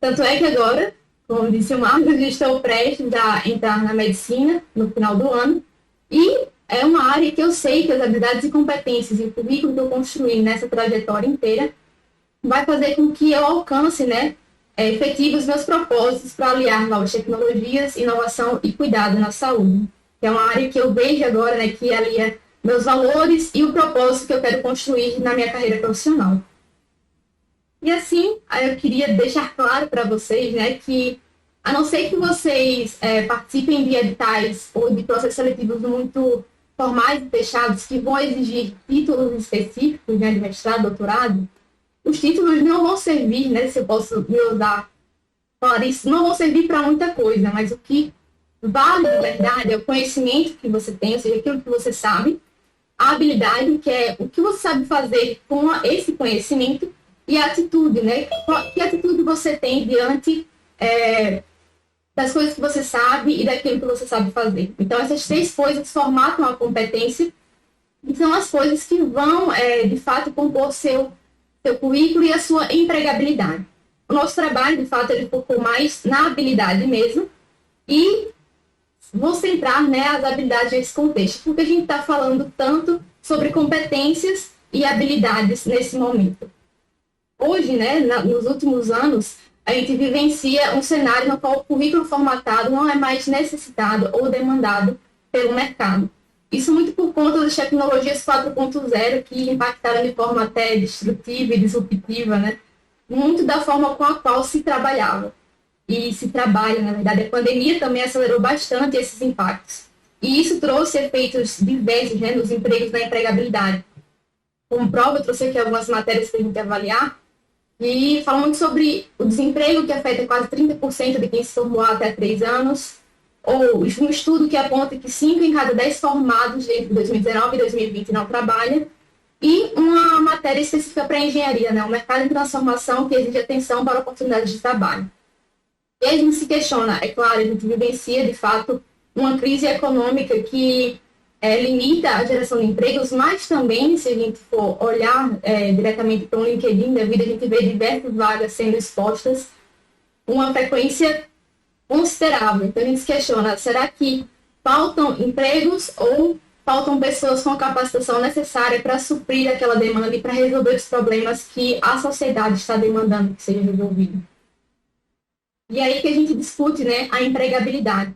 Tanto é que agora, como disse o Marcos, eu estou prestes a entrar na medicina no final do ano e é uma área que eu sei que as habilidades e competências e o currículo que eu construí nessa trajetória inteira vai fazer com que eu alcance, né, efetivo os meus propósitos para aliar novas tecnologias, inovação e cuidado na saúde. Que é uma área que eu vejo agora, né, que alia meus valores e o propósito que eu quero construir na minha carreira profissional. E assim, eu queria deixar claro para vocês, né, que a não ser que vocês participem de editais ou de processos seletivos muito formais e fechados que vão exigir títulos específicos, né, de mestrado, doutorado, os títulos não vão servir, né, se eu posso me usar falar isso, não vão servir para muita coisa, mas o que vale, de verdade, é o conhecimento que você tem, ou seja, aquilo que você sabe, a habilidade, que é o que você sabe fazer com esse conhecimento, e a atitude, né? Que atitude você tem diante das coisas que você sabe e daquilo que você sabe fazer. Então, essas três coisas formatam a competência e são as coisas que vão, de fato, compor seu currículo e a sua empregabilidade. o nosso trabalho, de fato, ele focou mais na habilidade mesmo, e vou centrar, né, as habilidades nesse contexto, porque a gente está falando tanto sobre competências e habilidades nesse momento. Hoje, né, nos últimos anos, a gente vivencia um cenário no qual o currículo formatado não é mais necessitado ou demandado pelo mercado. Isso muito por conta das tecnologias 4.0 que impactaram de forma até destrutiva e disruptiva, né, muito da forma com a qual se trabalhava. E se trabalha, na verdade. A pandemia também acelerou bastante esses impactos. E isso trouxe efeitos diversos, né, nos empregos da empregabilidade. Como prova, eu trouxe aqui algumas matérias para a gente avaliar, e falam muito sobre o desemprego, que afeta quase 30% de quem se formou há até 3 anos, ou um estudo que aponta que 5 em cada 10 formados entre 2019 e 2020 não trabalham, e uma matéria específica para a engenharia, né, o mercado em transformação que exige atenção para oportunidades de trabalho. E a gente se questiona, é claro, a gente vivencia, de fato, uma crise econômica que limita a geração de empregos, mas também, se a gente for olhar diretamente para um LinkedIn da vida, a gente vê diversas vagas sendo expostas, uma frequência considerável. Então a gente se questiona, será que faltam empregos ou faltam pessoas com a capacitação necessária para suprir aquela demanda e para resolver os problemas que a sociedade está demandando que seja resolvido? E aí que a gente discute, né, a empregabilidade.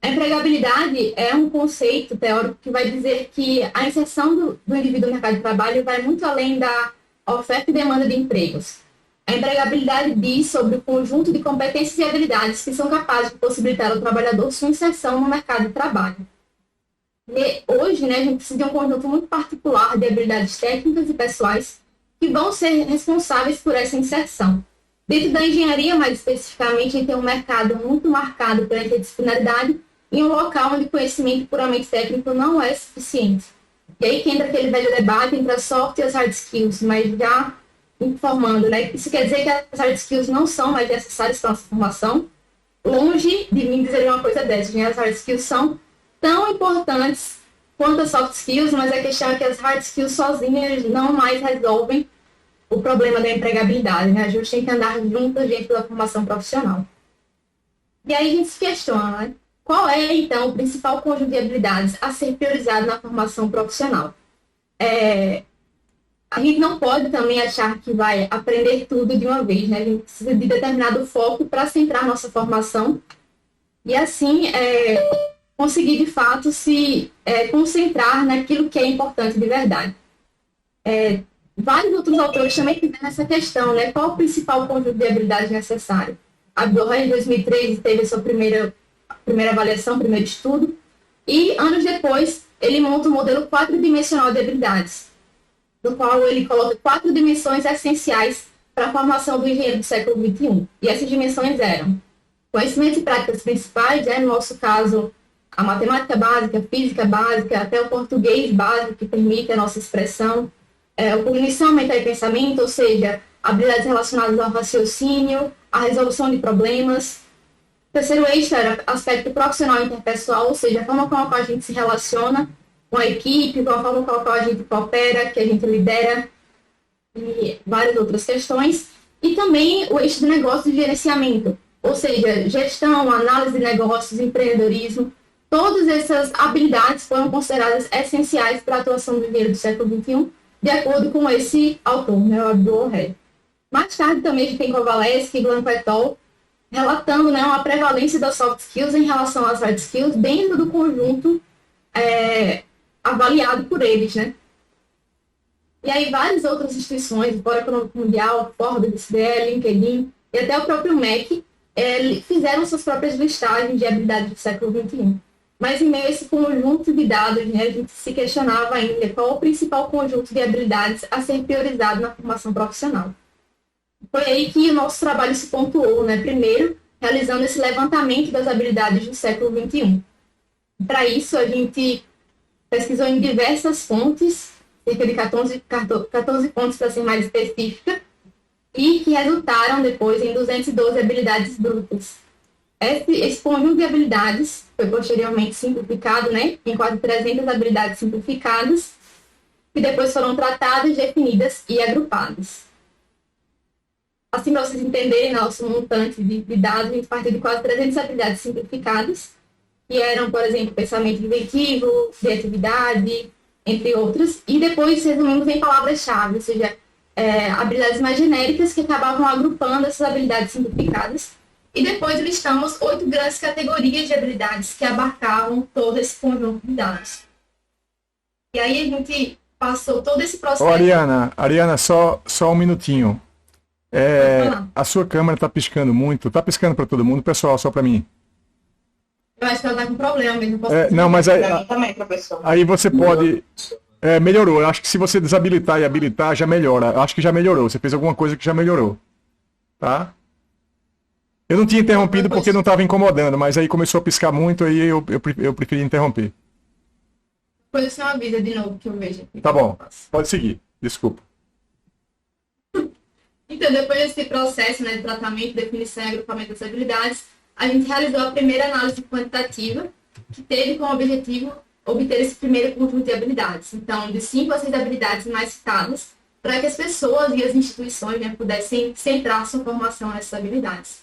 A empregabilidade é um conceito teórico que vai dizer que a inserção do indivíduo no mercado de trabalho vai muito além da oferta e demanda de empregos. A empregabilidade diz sobre o conjunto de competências e habilidades que são capazes de possibilitar ao trabalhador sua inserção no mercado de trabalho. E hoje, né, a gente precisa de um conjunto muito particular de habilidades técnicas e pessoais que vão ser responsáveis por essa inserção. Dentro da engenharia, mais especificamente, a gente tem um mercado muito marcado pela interdisciplinaridade em um local onde o conhecimento puramente técnico não é suficiente. E aí que entra aquele velho debate entre a soft e as hard skills, mas já informando, né? Isso quer dizer que as hard skills não são mais necessárias para a nossa formação. Longe de mim dizer uma coisa dessas, né? As hard skills são tão importantes quanto as soft skills, mas a questão é que as hard skills sozinhas não mais resolvem o problema da empregabilidade, né? A gente tem que andar juntas dentro da formação profissional. E aí a gente se questiona, né? Qual é, então, o principal conjunto de habilidades a ser priorizado na formação profissional? A gente não pode também achar que vai aprender tudo de uma vez, né? A gente precisa de determinado foco para centrar nossa formação e, assim, conseguir, de fato, se concentrar naquilo que é importante de verdade. Vários outros autores também fizeram essa questão, né? Qual o principal conjunto de habilidades necessário? Abdul-Rahman, em 2013, teve a sua primeira avaliação, primeiro estudo, e anos depois ele monta um modelo 4-dimensional de habilidades, no qual ele coloca 4 dimensões essenciais para a formação do engenheiro do século XXI. E essas dimensões eram conhecimentos e práticas principais, no nosso caso, a matemática básica, a física básica, até o português básico, que permite a nossa expressão, a cognição, mental e pensamento, ou seja, habilidades relacionadas ao raciocínio, à resolução de problemas. O terceiro eixo era aspecto profissional e interpessoal, ou seja, a forma com a qual a gente se relaciona com a equipe, com a forma com a qual a gente coopera, que a gente lidera, e várias outras questões. E também o eixo de negócio e gerenciamento, ou seja, gestão, análise de negócios, empreendedorismo. Todas essas habilidades foram consideradas essenciais para a atuação do engenheiro do século XXI, de acordo com esse autor, né, o Abdul-Rahman. Mais tarde também a gente tem Kovaleski e Glanco et al., relatando, né, uma prevalência das soft skills em relação às hard skills dentro do conjunto avaliado por eles, né? E aí várias outras instituições, o Fórum Econômico Mundial, Forbes, CDE, LinkedIn e até o próprio MEC fizeram suas próprias listagens de habilidades do século XXI. Mas em meio a esse conjunto de dados, né, a gente se questionava ainda qual o principal conjunto de habilidades a ser priorizado na formação profissional. Foi aí que o nosso trabalho se pontuou, né? Primeiro, realizando esse levantamento das habilidades do século XXI. Para isso, a gente pesquisou em diversas fontes, cerca de 14 fontes para ser mais específica, e que resultaram depois em 212 habilidades brutas. Esse conjunto de habilidades foi posteriormente simplificado, né, em quase 300 habilidades simplificadas, que depois foram tratadas, definidas e agrupadas. Assim, para vocês entenderem, nosso montante de dados, a gente partiu de quase 300 habilidades simplificadas, que eram, por exemplo, pensamento inventivo, criatividade, entre outras, e depois resumimos em palavras-chave, ou seja, habilidades mais genéricas que acabavam agrupando essas habilidades simplificadas. E depois listamos 8 grandes categorias de habilidades que abarcavam todo esse conjunto de dados. E aí a gente passou todo esse processo... Ô, Ariana, só um minutinho. A sua câmera está piscando muito. Está piscando para todo mundo, pessoal, só para mim. Eu acho que ela está com problema mesmo. Não, mas Pra mim também, professor. aí você pode... melhorou. Eu acho que se você desabilitar e habilitar, já melhora. Eu acho que já melhorou. Você fez alguma coisa que já melhorou. Tá? Eu não tinha interrompido porque não estava incomodando, mas aí começou a piscar muito, aí eu preferi interromper. Depois você me avisa de novo que eu vejo aqui. Tá bom. Pode seguir. Desculpa. Então, depois desse processo, né, de tratamento, definição e agrupamento das habilidades, a gente realizou a primeira análise quantitativa, que teve como objetivo obter esse primeiro conjunto de habilidades. Então, de 5 a 6 habilidades mais citadas, para que as pessoas e as instituições, né, pudessem centrar sua formação nessas habilidades.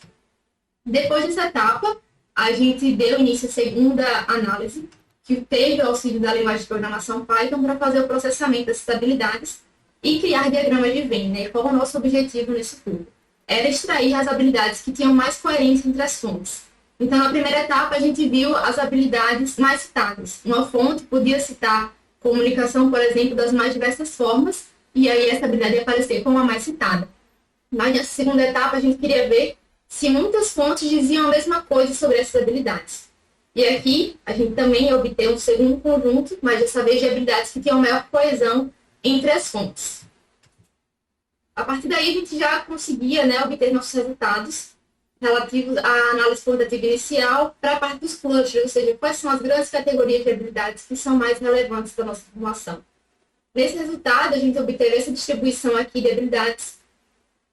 Depois dessa etapa, a gente deu início à segunda análise, que teve o auxílio da linguagem de programação Python para fazer o processamento dessas habilidades e criar diagramas de Venn, né? E qual é o nosso objetivo nisso tudo? Era extrair as habilidades que tinham mais coerência entre as fontes. Então, na primeira etapa, a gente viu as habilidades mais citadas. Uma fonte podia citar comunicação, por exemplo, das mais diversas formas, e aí essa habilidade ia aparecer como a mais citada. Mas nessa segunda etapa, a gente queria ver se muitas fontes diziam a mesma coisa sobre essas habilidades. E aqui, a gente também obteve um segundo conjunto, mas dessa vez de habilidades que tinham maior coesão entre as fontes. A partir daí, a gente já conseguia, né, obter nossos resultados relativos à análise quantitativa inicial para a parte dos clusters, ou seja, quais são as grandes categorias de habilidades que são mais relevantes para a nossa formação. Nesse resultado, a gente obteve essa distribuição aqui de habilidades,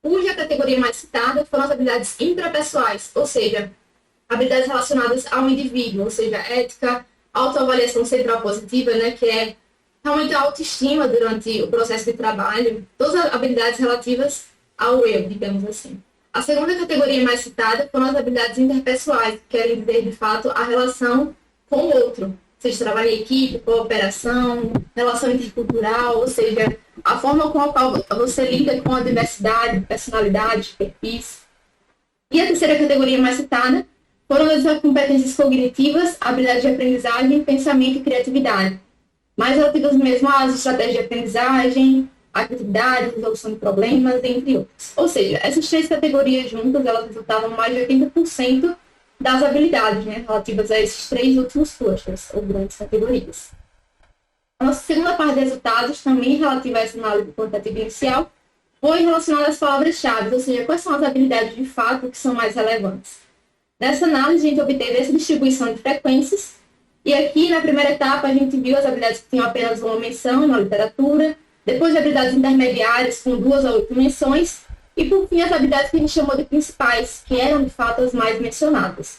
cuja categoria mais citada foram as habilidades intrapessoais, ou seja, habilidades relacionadas ao indivíduo, ou seja, ética, autoavaliação central positiva, né, que é realmente a autoestima durante o processo de trabalho, todas as habilidades relativas ao eu, digamos assim. A segunda categoria mais citada foram as habilidades interpessoais, que querem dizer, de fato, a relação com o outro, ou seja, trabalho em equipe, cooperação, relação intercultural, ou seja, a forma com a qual você lida com a diversidade, personalidade, perfis. E a terceira categoria mais citada foram as competências cognitivas, habilidades de aprendizagem, pensamento e criatividade, mais relativas mesmo às estratégias de aprendizagem, a criatividade, resolução de problemas, entre outras. Ou seja, essas 3 categorias juntas, elas resultavam mais de 80% das habilidades, né, relativas a esses 3 últimos clusters, ou grandes categorias. A nossa segunda parte de resultados, também relativa a essa análise quantitativa inicial, foi relacionada às palavras-chave, ou seja, quais são as habilidades de fato que são mais relevantes. Nessa análise, a gente obteve essa distribuição de frequências, e aqui, na primeira etapa, a gente viu as habilidades que tinham apenas uma menção na literatura, depois de habilidades intermediárias com 2 a 8 menções, e por fim as habilidades que a gente chamou de principais, que eram de fato as mais mencionadas.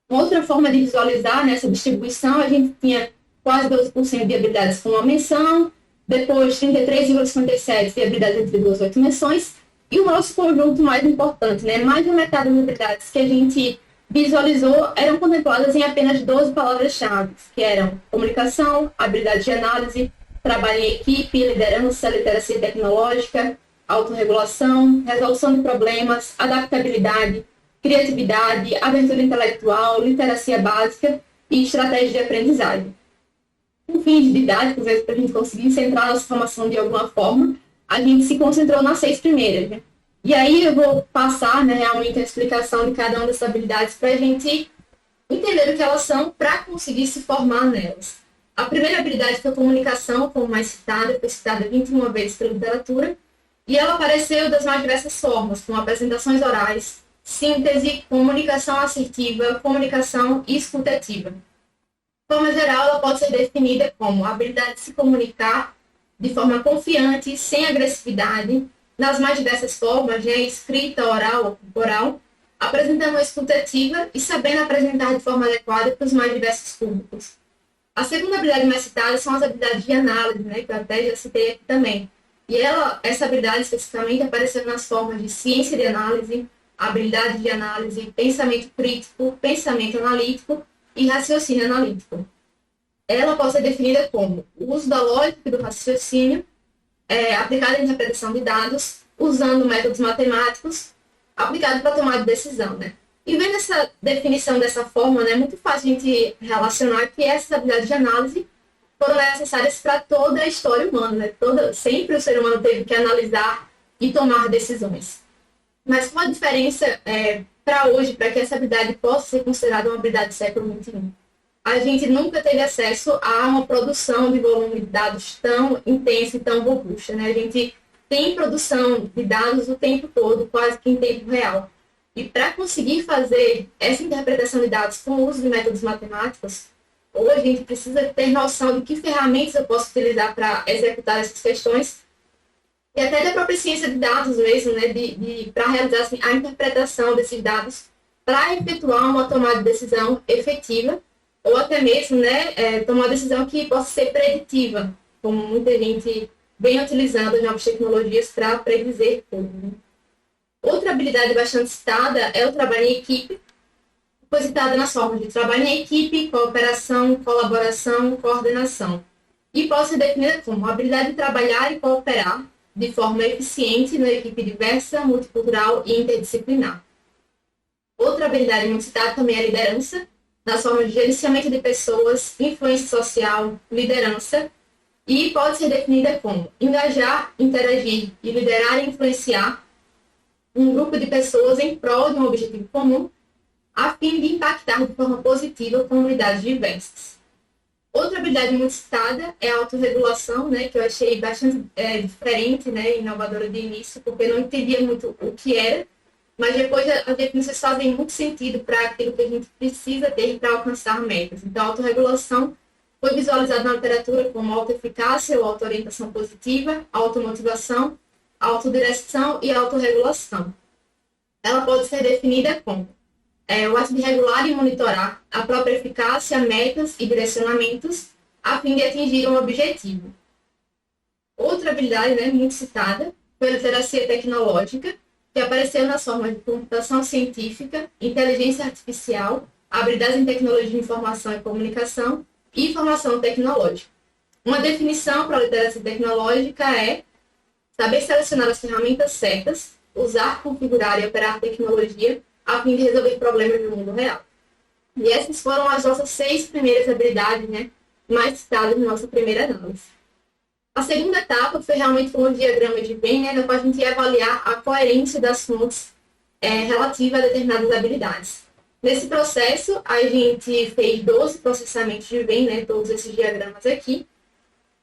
Uma outra forma de visualizar nessa distribuição, a gente tinha quase 12% de habilidades com uma menção, depois 33,57% de habilidades entre 2 a 8 menções, e o nosso conjunto mais importante, né? Mais de metade das habilidades que a gente visualizou eram contempladas em apenas 12 palavras-chave, que eram comunicação, habilidade de análise, trabalho em equipe, liderança, literacia tecnológica, autorregulação, resolução de problemas, adaptabilidade, criatividade, abertura intelectual, literacia básica e estratégia de aprendizagem. Com fins didáticos, para a gente conseguir centrar a nossa formação de alguma forma, a gente se concentrou nas 6 primeiras, né? E aí eu vou passar, né, realmente a explicação de cada uma dessas habilidades para a gente entender o que elas são para conseguir se formar nelas. A primeira habilidade foi a comunicação, como mais citada, foi citada 21 vezes pela literatura, e ela apareceu das mais diversas formas, como apresentações orais, síntese, comunicação assertiva, comunicação escutativa. De forma geral, ela pode ser definida como a habilidade de se comunicar de forma confiante, sem agressividade, nas mais diversas formas, né, escrita, oral ou corporal, apresentando uma escutativa e sabendo apresentar de forma adequada para os mais diversos públicos. A segunda habilidade mais citada são as habilidades de análise, né, que eu até já citei aqui também. E essa habilidade especificamente apareceu nas formas de ciência de análise, habilidade de análise, pensamento crítico, pensamento analítico e raciocínio analítico. Ela pode ser definida como o uso da lógica e do raciocínio aplicado à interpretação de dados, usando métodos matemáticos, aplicado para tomar de decisão, né? E vendo essa definição dessa forma, né, é muito fácil a gente relacionar que essas habilidades de análise foram necessárias para toda a história humana, né? Sempre o ser humano teve que analisar e tomar decisões. Mas qual a diferença para hoje, para que essa habilidade possa ser considerada uma habilidade do século XXI? A gente nunca teve acesso a uma produção de volume de dados tão intensa e tão robusta, né? A gente tem produção de dados o tempo todo, quase que em tempo real. E para conseguir fazer essa interpretação de dados com o uso de métodos matemáticos, hoje a gente precisa ter noção de que ferramentas eu posso utilizar para executar essas questões, e até da própria ciência de dados mesmo, né, para realizar assim, a interpretação desses dados, para efetuar uma tomada de decisão efetiva, ou até mesmo, né, tomar uma decisão que possa ser preditiva, como muita gente vem utilizando novas tecnologias para predizer tudo. Né? Outra habilidade bastante citada é o trabalho em equipe, foi citada nas formas de trabalho em equipe, cooperação, colaboração, coordenação. E pode ser definida como a habilidade de trabalhar e cooperar de forma eficiente na equipe diversa, multicultural e interdisciplinar. Outra habilidade muito citada também é a liderança, nas formas de gerenciamento de pessoas, influência social, liderança, e pode ser definida como engajar, interagir e liderar e influenciar um grupo de pessoas em prol de um objetivo comum, a fim de impactar de forma positiva comunidades diversas. Outra habilidade muito citada é a autorregulação, né, que eu achei bastante diferente, né, inovadora de início, porque eu não entendia muito o que era, mas depois as definições fazem muito sentido para aquilo que a gente precisa ter para alcançar metas. Então, a autorregulação foi visualizada na literatura como autoeficácia ou autoorientação positiva, automotivação, autodireção e autorregulação. Ela pode ser definida como o ato de regular e monitorar a própria eficácia, metas e direcionamentos a fim de atingir um objetivo. Outra habilidade, né, muito citada foi a literacia tecnológica, que apareceu nas formas de computação científica, inteligência artificial, habilidades em tecnologia de informação e comunicação e informação tecnológica. Uma definição para a literacia tecnológica é saber selecionar as ferramentas certas, usar, configurar e operar a tecnologia a fim de resolver problemas no mundo real. E essas foram as nossas 6 primeiras habilidades, né, mais citadas na nossa primeira análise. A segunda etapa foi realmente com o diagrama de Venn, né, para a gente avaliar a coerência das fontes relativa a determinadas habilidades. Nesse processo, a gente fez 12 processamentos de Venn, né, todos esses diagramas aqui,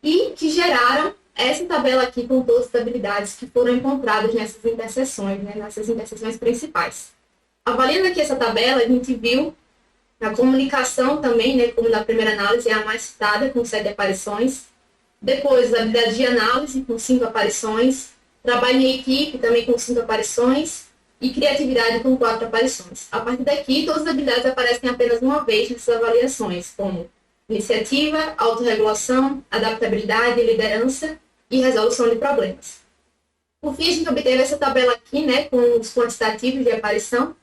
e que geraram essa tabela aqui com todas as habilidades que foram encontradas nessas interseções, né, nessas interseções principais. Avaliando aqui essa tabela, a gente viu a comunicação também, né, como na primeira análise, é a mais citada, com 7 aparições. Depois, a habilidade de análise, com 5 aparições. Trabalho em equipe, também com 5 aparições. E criatividade, com 4 aparições. A partir daqui, todas as habilidades aparecem apenas uma vez nessas avaliações, como iniciativa, autorregulação, adaptabilidade, liderança e resolução de problemas. Por fim, a gente obteve essa tabela aqui, né, com os quantitativos de aparição.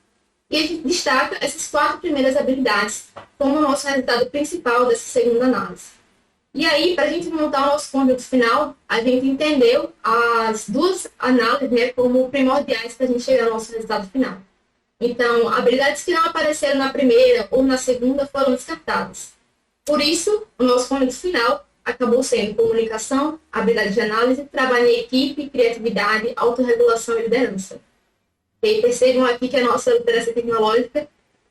E a gente destaca essas 4 primeiras habilidades como o nosso resultado principal dessa segunda análise. E aí, para a gente montar o nosso conjunto final, a gente entendeu as 2 análises, né, como primordiais para a gente chegar ao nosso resultado final. Então, habilidades que não apareceram na primeira ou na segunda foram descartadas. Por isso, o nosso conjunto final acabou sendo comunicação, habilidade de análise, trabalho em equipe, criatividade, autorregulação e liderança. E percebam aqui que a nossa literacia tecnológica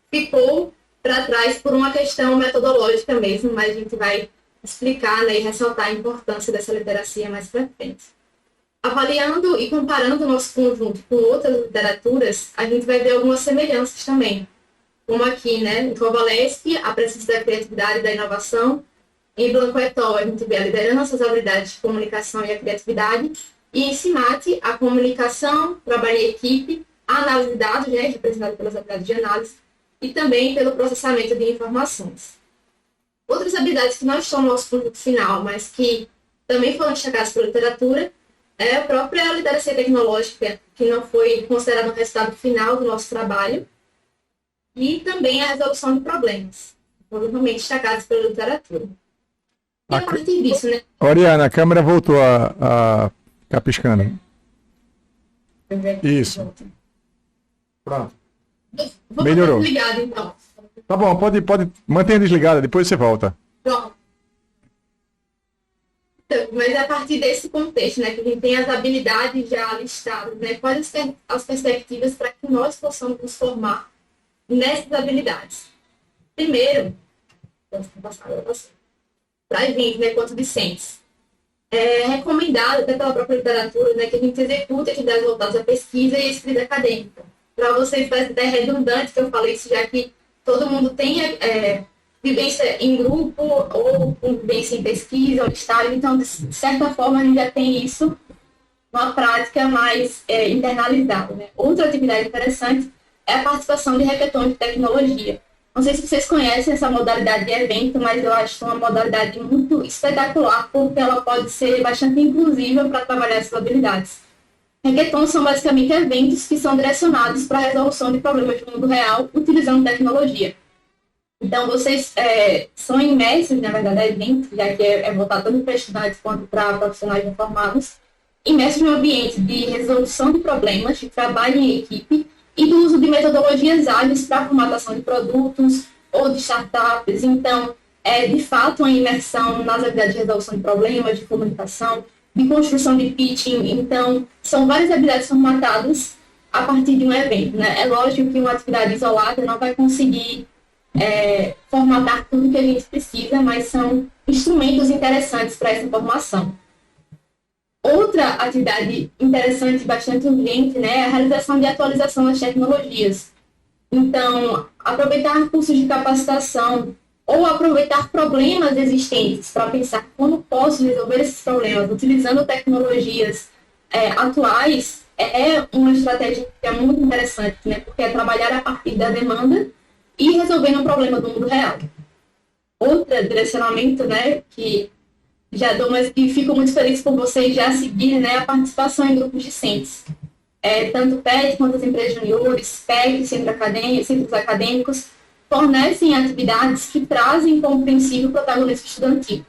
ficou para trás por uma questão metodológica mesmo, mas a gente vai explicar, né, e ressaltar a importância dessa literacia mais para frente. Avaliando e comparando o nosso conjunto com outras literaturas, a gente vai ver algumas semelhanças também. Como aqui, né, em Kovalevsky, a presença da criatividade e da inovação. Em Blanco et al., a gente vê a liderança, as habilidades de comunicação e a criatividade. E em Simati, a comunicação, trabalho em equipe, a análise de dados, né, representada pelas habilidades de análise, e também pelo processamento de informações. Outras habilidades que não estão no nosso conjunto final, mas que também foram destacadas pela literatura, é a própria literacia tecnológica, que não foi considerada o resultado final do nosso trabalho, e também a resolução de problemas, normalmente destacados pela literatura. E a partir disso, né? Oriana, a câmera voltou a ficar piscando. Isso. Pronto. Vou Melhorou. desligado, então. Tá bom, pode manter desligada, depois você volta. Pronto. Então, mas a partir desse contexto, né, que a gente tem as habilidades já listadas, né, quais as perspectivas para que nós possamos nos formar nessas habilidades? Primeiro, para a gente, né, quanto discentes, é recomendado, até pela própria literatura, né, que a gente execute atividades voltadas à pesquisa e escrita acadêmica. Para vocês parece até redundante que eu falei isso, já que todo mundo tem vivência em grupo ou vivência em pesquisa ou estágio, então, de certa forma, a gente já tem isso uma prática mais internalizada. Né? Outra atividade interessante é a participação de hackathons de tecnologia. Não sei se vocês conhecem essa modalidade de evento, mas eu acho uma modalidade muito espetacular, porque ela pode ser bastante inclusiva para trabalhar essas habilidades. Hackathons são basicamente eventos que são direcionados para a resolução de problemas do mundo real utilizando tecnologia. Então, vocês são imersos, na verdade, eventos, já que é voltado tanto para estudantes quanto para profissionais informados, imersos em um ambiente de resolução de problemas, de trabalho em equipe e do uso de metodologias ágeis para a formatação de produtos ou de startups. Então, de fato, uma imersão nas habilidades de resolução de problemas, de comunicação, de construção de pitching. Então, são várias habilidades formatadas a partir de um evento. Né? É lógico que uma atividade isolada não vai conseguir formatar tudo que a gente precisa, mas são instrumentos interessantes para essa formação. Outra atividade interessante, bastante urgente, né, é a realização de atualização das tecnologias. Então, aproveitar cursos de capacitação ou aproveitar problemas existentes para pensar como posso resolver esses problemas utilizando tecnologias atuais é uma estratégia que é muito interessante, né, porque é trabalhar a partir da demanda e resolvendo um problema do mundo real. Outro direcionamento, né, que já dou, mas que fico muito feliz por vocês já seguirem, né, a participação em grupos discentes. Tanto o PET quanto as empresas juniores, PEC, centros acadêmicos, fornecem atividades que trazem como princípio o protagonismo estudantil.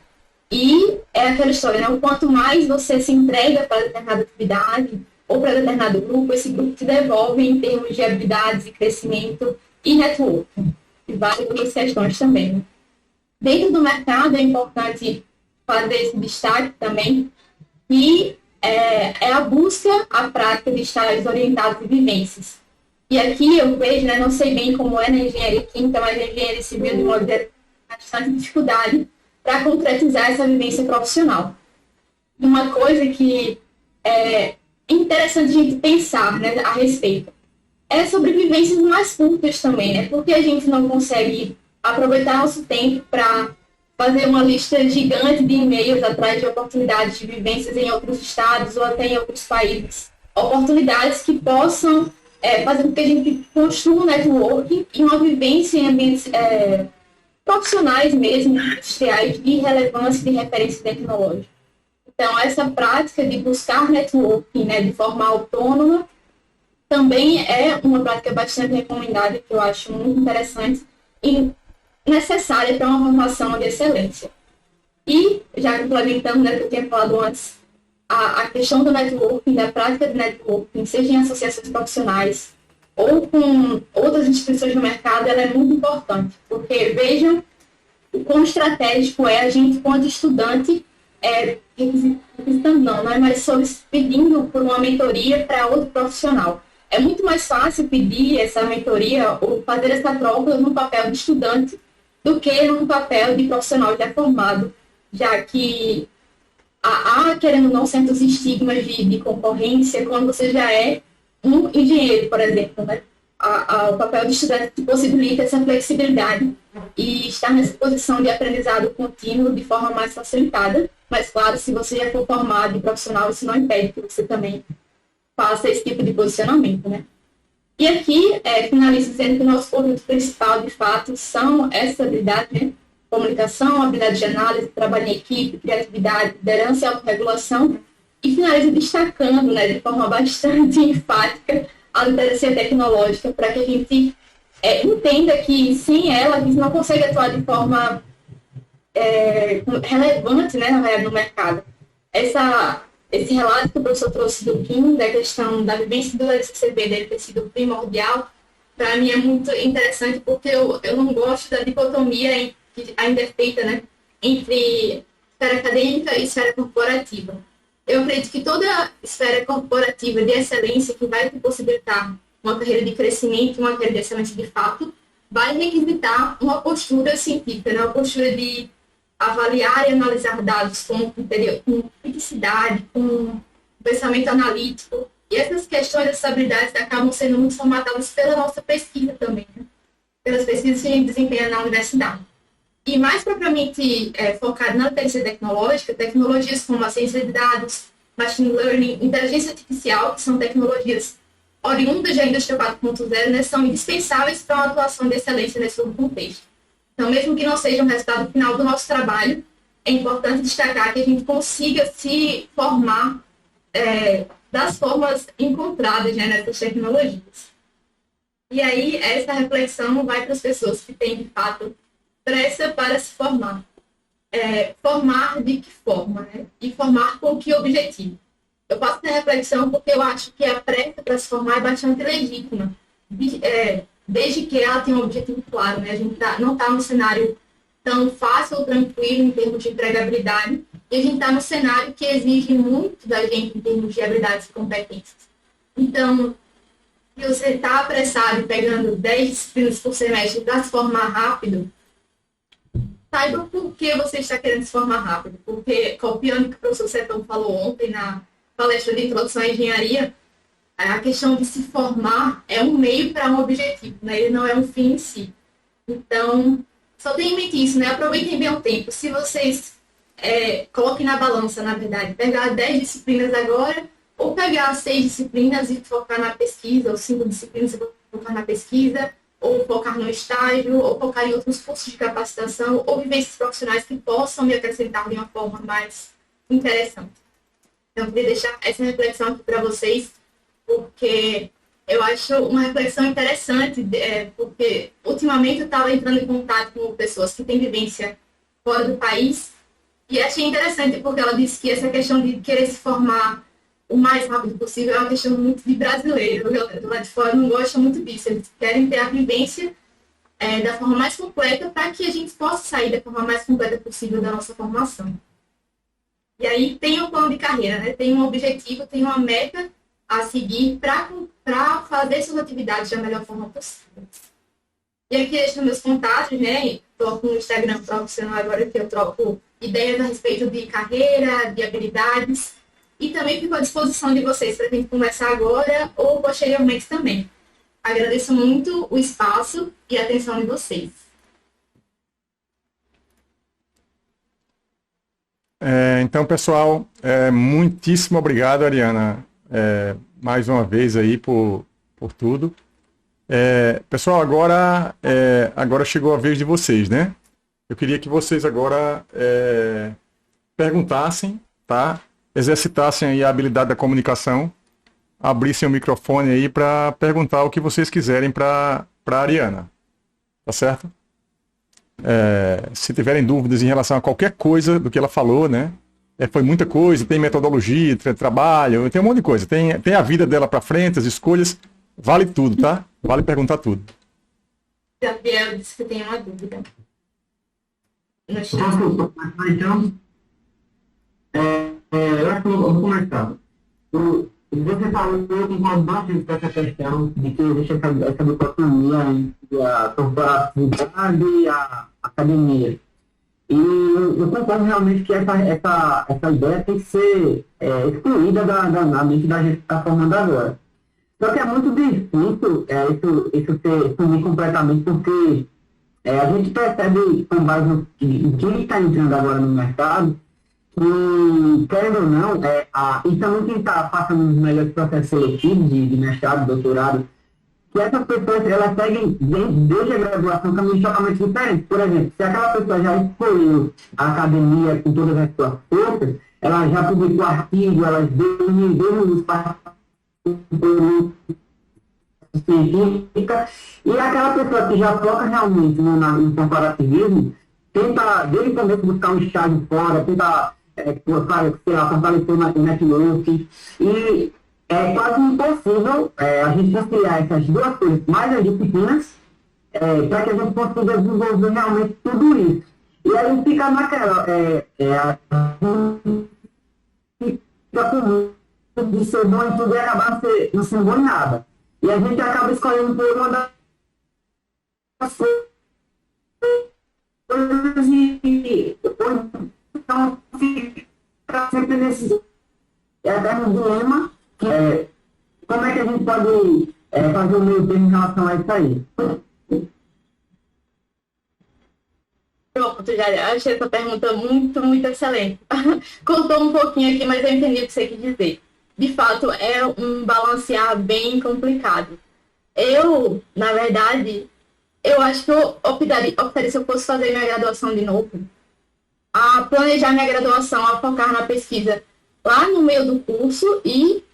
E é aquela história, né, o quanto mais você se entrega para determinada atividade ou para determinado grupo, esse grupo te devolve em termos de habilidades e crescimento e networking, e várias outras questões também. Né? Dentro do mercado é importante fazer esse destaque também, que é a busca, a prática de estágios orientados em vivências. E aqui eu vejo, né, não sei bem como é na engenharia química, mas na engenharia civil, de modo geral, bastante dificuldade para concretizar essa vivência profissional. E uma coisa que é interessante a gente pensar, né, a respeito é sobre vivências mais curtas também, né? Porque a gente não consegue aproveitar nosso tempo para fazer uma lista gigante de e-mails atrás de oportunidades de vivências em outros estados ou até em outros países. Oportunidades que possam fazer com que a gente construa um networking e uma vivência em ambientes profissionais mesmo, industriais, de relevância e de referência tecnológica. Então, essa prática de buscar networking, né, de forma autônoma, também é uma prática bastante recomendada, que eu acho muito interessante e necessária para uma formação de excelência. E, já complementando, né, que eu tinha falado antes, a questão do networking, da prática de networking, seja em associações profissionais ou com outras instituições do mercado, ela é muito importante, porque vejam o quão estratégico é a gente, quanto estudante, requisitando não é mais pedindo por uma mentoria para outro profissional. É muito mais fácil pedir essa mentoria ou fazer essa troca no papel de estudante do que no papel de profissional já formado, já que há, querendo ou não, certos estigmas de concorrência quando você já é um engenheiro, por exemplo, né? O papel de estudante te possibilita essa flexibilidade e estar nessa posição de aprendizado contínuo de forma mais facilitada, mas, claro, se você já for formado e profissional, isso não impede que você também faça esse tipo de posicionamento, né? E aqui, finalizo dizendo que o nosso produto principal, de fato, são essas habilidades, né? Comunicação, habilidade de análise, trabalho em equipe, criatividade, liderança e autorregulação. E finalizo destacando, né, de forma bastante enfática a literacia tecnológica, para que a gente entenda que sem ela a gente não consegue atuar de forma relevante, né, na verdade, no mercado. Esse relato que o professor trouxe do Kim, da questão da vivência do LCCB dele ter sido primordial, para mim é muito interessante, porque eu não gosto da dicotomia que ainda é feita, né, entre esfera acadêmica e esfera corporativa. Eu acredito que toda esfera corporativa de excelência que vai te possibilitar uma carreira de crescimento, uma carreira de excelência de fato, vai requisitar uma postura científica, né, uma postura de avaliar e analisar dados com criticidade, com pensamento analítico. E essas questões, essas habilidades acabam sendo muito formatadas pela nossa pesquisa também, né? Pelas pesquisas que a gente desempenha na universidade. E mais propriamente focado na literacia tecnológica, tecnologias como a ciência de dados, machine learning, inteligência artificial, que são tecnologias oriundas da indústria 4.0, né, são indispensáveis para uma atuação de excelência nesse novo contexto. Então, mesmo que não seja um resultado final do nosso trabalho, é importante destacar que a gente consiga se formar das formas encontradas, né, nessas tecnologias. E aí, essa reflexão vai para as pessoas que têm, de fato, pressa para se formar. Formar de que forma, né? E formar com que objetivo? Eu faço essa reflexão porque eu acho que a pressa para se formar é bastante legítima, desde que ela tenha um objetivo claro, né? A gente não está num cenário tão fácil ou tranquilo em termos de empregabilidade, e a gente está num cenário que exige muito da gente em termos de habilidades e competências. Então, se você está apressado pegando 10 disciplinas por semestre para se formar rápido, saiba por que você está querendo se formar rápido. Porque, copiando o que o professor Setão falou ontem na palestra de introdução à engenharia, a questão de se formar é um meio para um objetivo, né? Ele não é um fim em si. Então, só tenham em mente isso, né? Aproveitem bem o tempo. Se vocês coloquem na balança, na verdade, pegar 10 disciplinas agora, ou pegar 6 disciplinas e focar na pesquisa, ou 5 disciplinas e focar na pesquisa, ou focar no estágio, ou focar em outros cursos de capacitação, ou vivências profissionais que possam me acrescentar de uma forma mais interessante. Então, eu queria deixar essa reflexão aqui para vocês, porque eu acho uma reflexão interessante, porque ultimamente eu estava entrando em contato com pessoas que têm vivência fora do país, e achei interessante porque ela disse que essa questão de querer se formar o mais rápido possível é uma questão muito de brasileiro. Do lado de fora não gosta muito disso, eles querem ter a vivência da forma mais completa para que a gente possa sair da forma mais completa possível da nossa formação. E aí tem um plano de carreira, né? Tem um objetivo, tem uma meta a seguir para fazer suas atividades da melhor forma possível. E aqui deixo meus contatos, né? Estou com o Instagram profissional agora, que eu troco ideias a respeito de carreira, de habilidades, e também fico à disposição de vocês para a gente conversar agora ou posteriormente também. Agradeço muito o espaço e a atenção de vocês. Então, pessoal, muitíssimo obrigado, Ariana, mais uma vez aí por tudo. Pessoal, agora chegou a vez de vocês, né? Eu queria que vocês agora perguntassem, tá? Exercitassem aí a habilidade da comunicação, abrissem o microfone aí para perguntar o que vocês quiserem para a Ariana, tá certo? Se tiverem dúvidas em relação a qualquer coisa do que ela falou, né? Foi muita coisa, tem metodologia, trabalho, tem um monte de coisa. Tem a vida dela para frente, as escolhas, vale tudo, tá? Vale perguntar tudo. Gabriel disse que tem uma dúvida. Então, eu acho que eu vou começar. Você falou que eu concordo bastante com essa questão de que existe essa dicotomia entre a corporatividade e a academia. E eu concordo realmente que essa ideia tem que ser excluída da mente da gente que está formando agora. Só que é muito difícil isso ser sumir completamente, porque a gente percebe, com base em quem está entrando agora no mercado, que, querendo ou não, e também quem está passando os melhores processos seletivos de mestrado, doutorado, que essas pessoas, elas seguem, desde a graduação, caminhos totalmente diferentes. Por exemplo, se aquela pessoa já escolheu a academia com todas as suas forças, ela já publicou artigo, ela deu os participantes científica, e aquela pessoa que já foca realmente no comparativismo, tenta, desde o começo, buscar um estágio fora, tenta, fortalecer o network, e é quase impossível a gente conciliar essas duas coisas, mais as disciplinas, para que a gente consiga desenvolver realmente tudo isso. E aí fica naquela, fica com de ser bom em tudo e acabar não sendo bom em nada. E a gente acaba escolhendo por uma das coisas e então fica sempre nesse eterno dilema, que como é que a gente pode fazer o meio termo em relação a isso aí. Pronto, já achei essa pergunta muito excelente. Contou um pouquinho aqui, mas eu entendi o que você quis dizer. De fato, é um balancear bem complicado. Eu, na verdade, eu acho que eu optaria se eu fosse fazer minha graduação de novo, a planejar minha graduação, a focar na pesquisa lá no meio do curso e,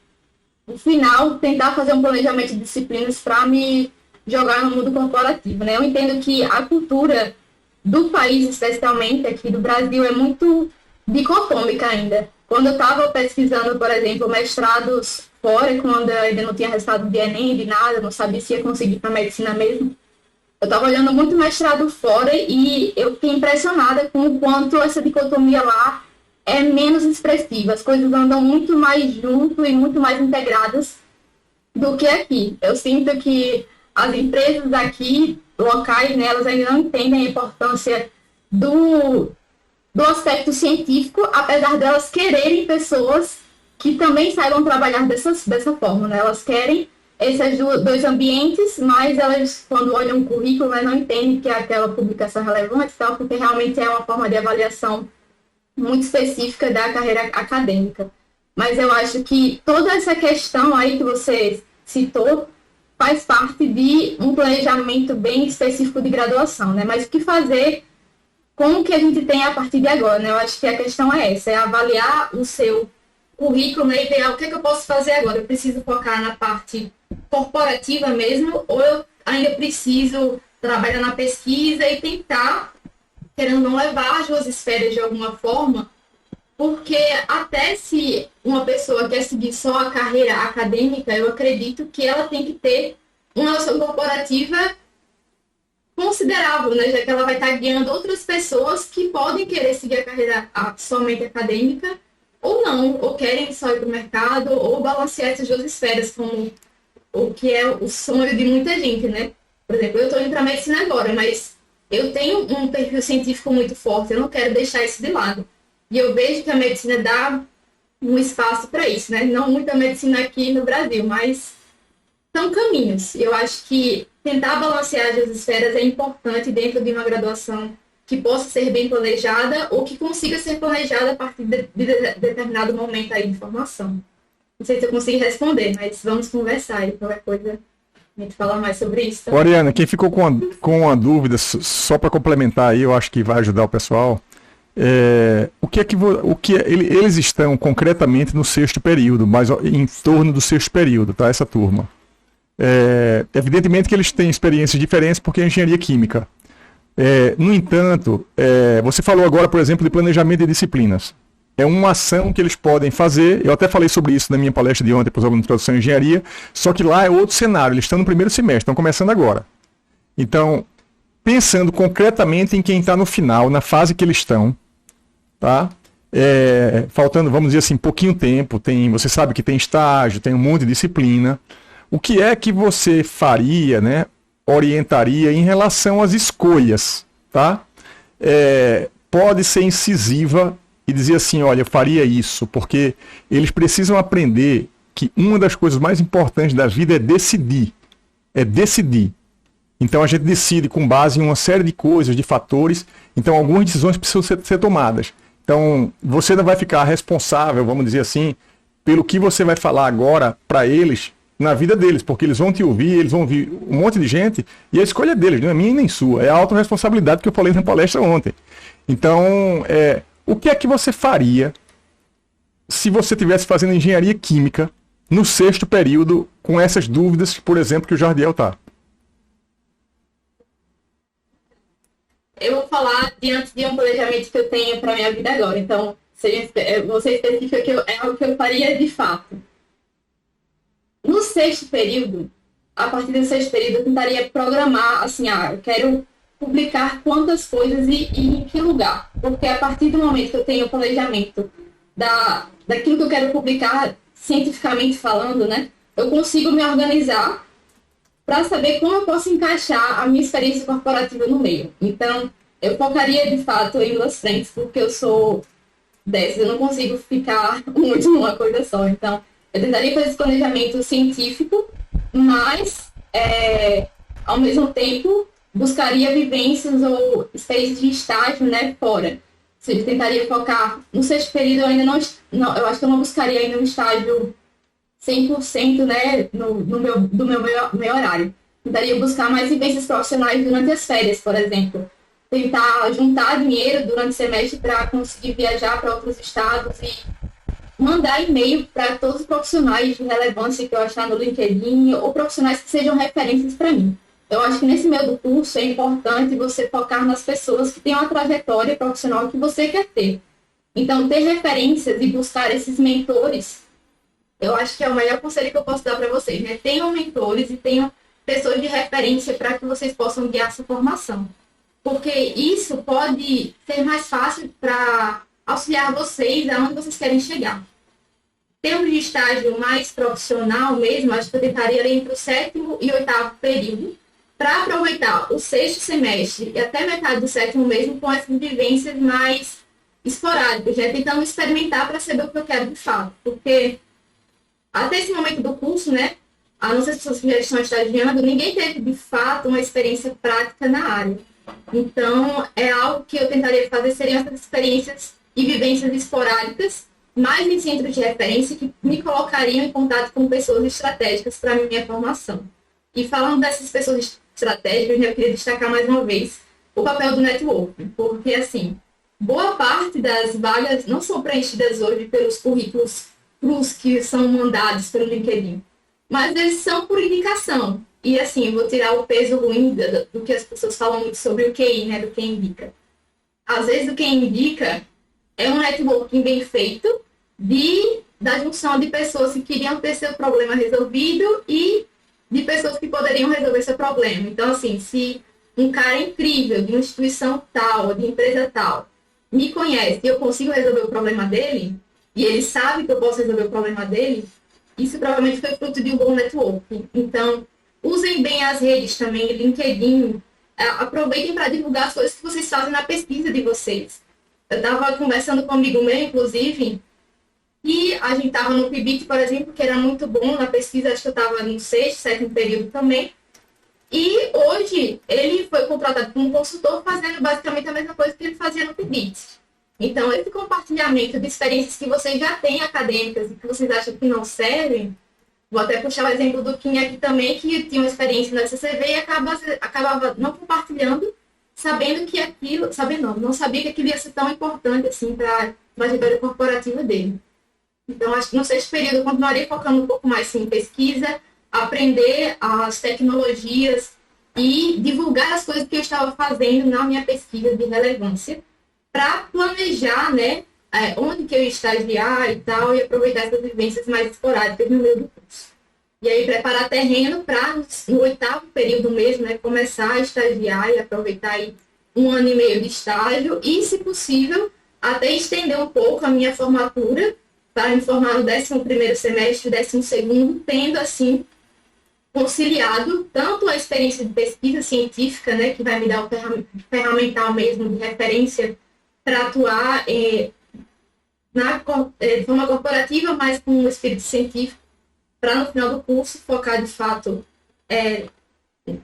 no final, tentar fazer um planejamento de disciplinas para me jogar no mundo corporativo, né? Eu entendo que a cultura do país, especialmente aqui do Brasil, é muito dicotômica ainda. Quando eu estava pesquisando, por exemplo, mestrados fora, quando eu ainda não tinha resultado de Enem, de nada, não sabia se ia conseguir para medicina mesmo, eu estava olhando muito mestrado fora e eu fiquei impressionada com o quanto essa dicotomia lá é menos expressiva. As coisas andam muito mais junto e muito mais integradas do que aqui. Eu sinto que as empresas aqui, locais, né, elas ainda não entendem a importância do aspecto científico, apesar delas quererem pessoas que também saibam trabalhar dessa forma, né? Elas querem esses dois ambientes, mas elas, quando olham o currículo, não entendem que é aquela publicação relevante e tal, porque realmente é uma forma de avaliação muito específica da carreira acadêmica. Mas eu acho que toda essa questão aí que você citou faz parte de um planejamento bem específico de graduação, né? Mas o que fazer com o que a gente tem a partir de agora, né? Eu acho que a questão é essa, é avaliar o seu currículo, né? E ver o que eu posso fazer agora. Eu preciso focar na parte corporativa mesmo, ou eu ainda preciso trabalhar na pesquisa e tentar, querendo não levar as duas esferas de alguma forma, porque até se uma pessoa quer seguir só a carreira acadêmica, eu acredito que ela tem que ter uma noção corporativa considerável, né? Já que ela vai estar guiando outras pessoas que podem querer seguir a carreira somente acadêmica ou não, ou querem só ir para o mercado, ou balancear essas duas esferas, como o que é o sonho de muita gente, né? Por exemplo, eu estou indo para a medicina agora, mas eu tenho um perfil científico muito forte, eu não quero deixar isso de lado. E eu vejo que a medicina dá um espaço para isso, né? Não muita medicina aqui no Brasil, mas são caminhos. Eu acho que tentar balancear as esferas é importante dentro de uma graduação que possa ser bem planejada ou que consiga ser planejada a partir de determinado momento aí de formação. Não sei se eu consigo responder, mas vamos conversar e qualquer coisa a gente fala mais sobre isso. Também. Oriana, quem ficou com uma dúvida, só para complementar aí, eu acho que vai ajudar o pessoal. Eles estão concretamente no sexto período, mas em torno do sexto período, tá? Essa turma. Evidentemente que eles têm experiências diferentes porque é engenharia química. No entanto, você falou agora, por exemplo, de planejamento de disciplinas. É uma ação que eles podem fazer, eu até falei sobre isso na minha palestra de ontem para os alunos de introdução à engenharia, só que lá é outro cenário, eles estão no primeiro semestre, estão começando agora. Então, pensando concretamente em quem está no final, na fase que eles estão, tá? Faltando, vamos dizer assim, pouquinho tempo, você sabe que tem estágio, tem um monte de disciplina. O que é que você faria, né, orientaria em relação às escolhas, tá? Pode ser incisiva e dizer assim, olha, eu faria isso, porque eles precisam aprender que uma das coisas mais importantes da vida é decidir. É decidir. Então a gente decide com base em uma série de coisas, de fatores, então algumas decisões precisam ser tomadas. Então você não vai ficar responsável, vamos dizer assim, pelo que você vai falar agora para eles, na vida deles, porque eles vão te ouvir, eles vão ouvir um monte de gente, e a escolha deles, não é minha nem sua, é a autorresponsabilidade que eu falei na palestra ontem. Então, o que é que você faria se você estivesse fazendo engenharia química no 6º período com essas dúvidas, por exemplo, que o Jardiel tá? Eu vou falar diante de um planejamento que eu tenho para minha vida agora. Então, você especifica que é algo que eu faria de fato. No 6º período, a partir do 6º período, eu tentaria programar, assim, eu quero publicar quantas coisas e em que lugar. Porque a partir do momento que eu tenho o planejamento daquilo que eu quero publicar, cientificamente falando, né, eu consigo me organizar para saber como eu posso encaixar a minha experiência corporativa no meio. Então, eu focaria, de fato, em 2 frentes, porque eu sou dessas, eu não consigo ficar muito numa coisa só. Então, eu tentaria fazer esse planejamento científico, mas, ao mesmo tempo, buscaria vivências ou experiências de estágio, né, fora. Ou seja, tentaria focar no 6º período, eu ainda não, eu acho que eu não buscaria ainda um estágio 100%, né, do meu horário. Tentaria buscar mais vivências profissionais durante as férias, por exemplo. Tentar juntar dinheiro durante o semestre para conseguir viajar para outros estados e mandar e-mail para todos os profissionais de relevância que eu achar no LinkedIn ou profissionais que sejam referências para mim. Eu acho que nesse meio do curso é importante você focar nas pessoas que têm uma trajetória profissional que você quer ter. Então, ter referências e buscar esses mentores, eu acho que é o melhor conselho que eu posso dar para vocês, né? Tenham mentores e tenham pessoas de referência para que vocês possam guiar sua formação. Porque isso pode ser mais fácil para auxiliar vocês aonde vocês querem chegar. Termos de estágio mais profissional mesmo, acho que eu tentaria ali entre o 7º e 8º período, para aproveitar o 6º semestre e até metade do 7º mesmo com essas vivências mais esporádicas, né? Tentando experimentar para saber o que eu quero de fato. Porque até esse momento do curso, né, a não ser as pessoas que já estão estagiando, ninguém teve de fato uma experiência prática na área. Então, é algo que eu tentaria fazer, seriam essas experiências e vivências esporádicas, mais em centros de referência, que me colocariam em contato com pessoas estratégicas para a minha formação. E falando dessas pessoas estratégicas, eu queria destacar mais uma vez o papel do networking, porque, assim, boa parte das vagas não são preenchidas hoje pelos currículos crus que são mandados pelo LinkedIn, mas eles são por indicação. E, assim, eu vou tirar o peso ruim do que as pessoas falam muito sobre o QI, né, do quem indica. Às vezes, o quem indica é um networking bem feito da junção de pessoas que queriam ter seu problema resolvido e de pessoas que poderiam resolver seu problema. Então, assim, se um cara incrível de uma instituição tal, de empresa tal, me conhece e eu consigo resolver o problema dele, e ele sabe que eu posso resolver o problema dele, isso provavelmente foi fruto de um bom networking. Então, usem bem as redes também, LinkedIn, aproveitem para divulgar as coisas que vocês fazem na pesquisa de vocês. Eu estava conversando com um amigo meu, inclusive, e a gente estava no PIBIC, por exemplo, que era muito bom na pesquisa, acho que eu estava no 6º, 7º período também, e hoje ele foi contratado como consultor fazendo basicamente a mesma coisa que ele fazia no PIBIC. Então, esse compartilhamento de experiências que vocês já têm acadêmicas e que vocês acham que não servem, vou até puxar o exemplo do Kim aqui também, que tinha uma experiência na CCV e acabava não compartilhando, sabendo que aquilo, não sabia que aquilo ia ser tão importante assim para a trajetória corporativa dele. Então, acho que no 6º período eu continuaria focando um pouco mais em pesquisa, aprender as tecnologias e divulgar as coisas que eu estava fazendo na minha pesquisa de relevância, para planejar, né, onde que eu ia estagiar e tal, e aproveitar essas vivências mais esporádicas no meio do curso. E aí preparar terreno para, no 8º período mesmo, né, começar a estagiar e aproveitar aí 1 ano e meio de estágio e, se possível, até estender um pouco a minha formatura para me formar no 11º semestre, 12º, tendo, assim, conciliado tanto a experiência de pesquisa científica, né, que vai me dar o ferramental mesmo de referência para atuar de forma corporativa, mas com um espírito científico, para no final do curso focar de fato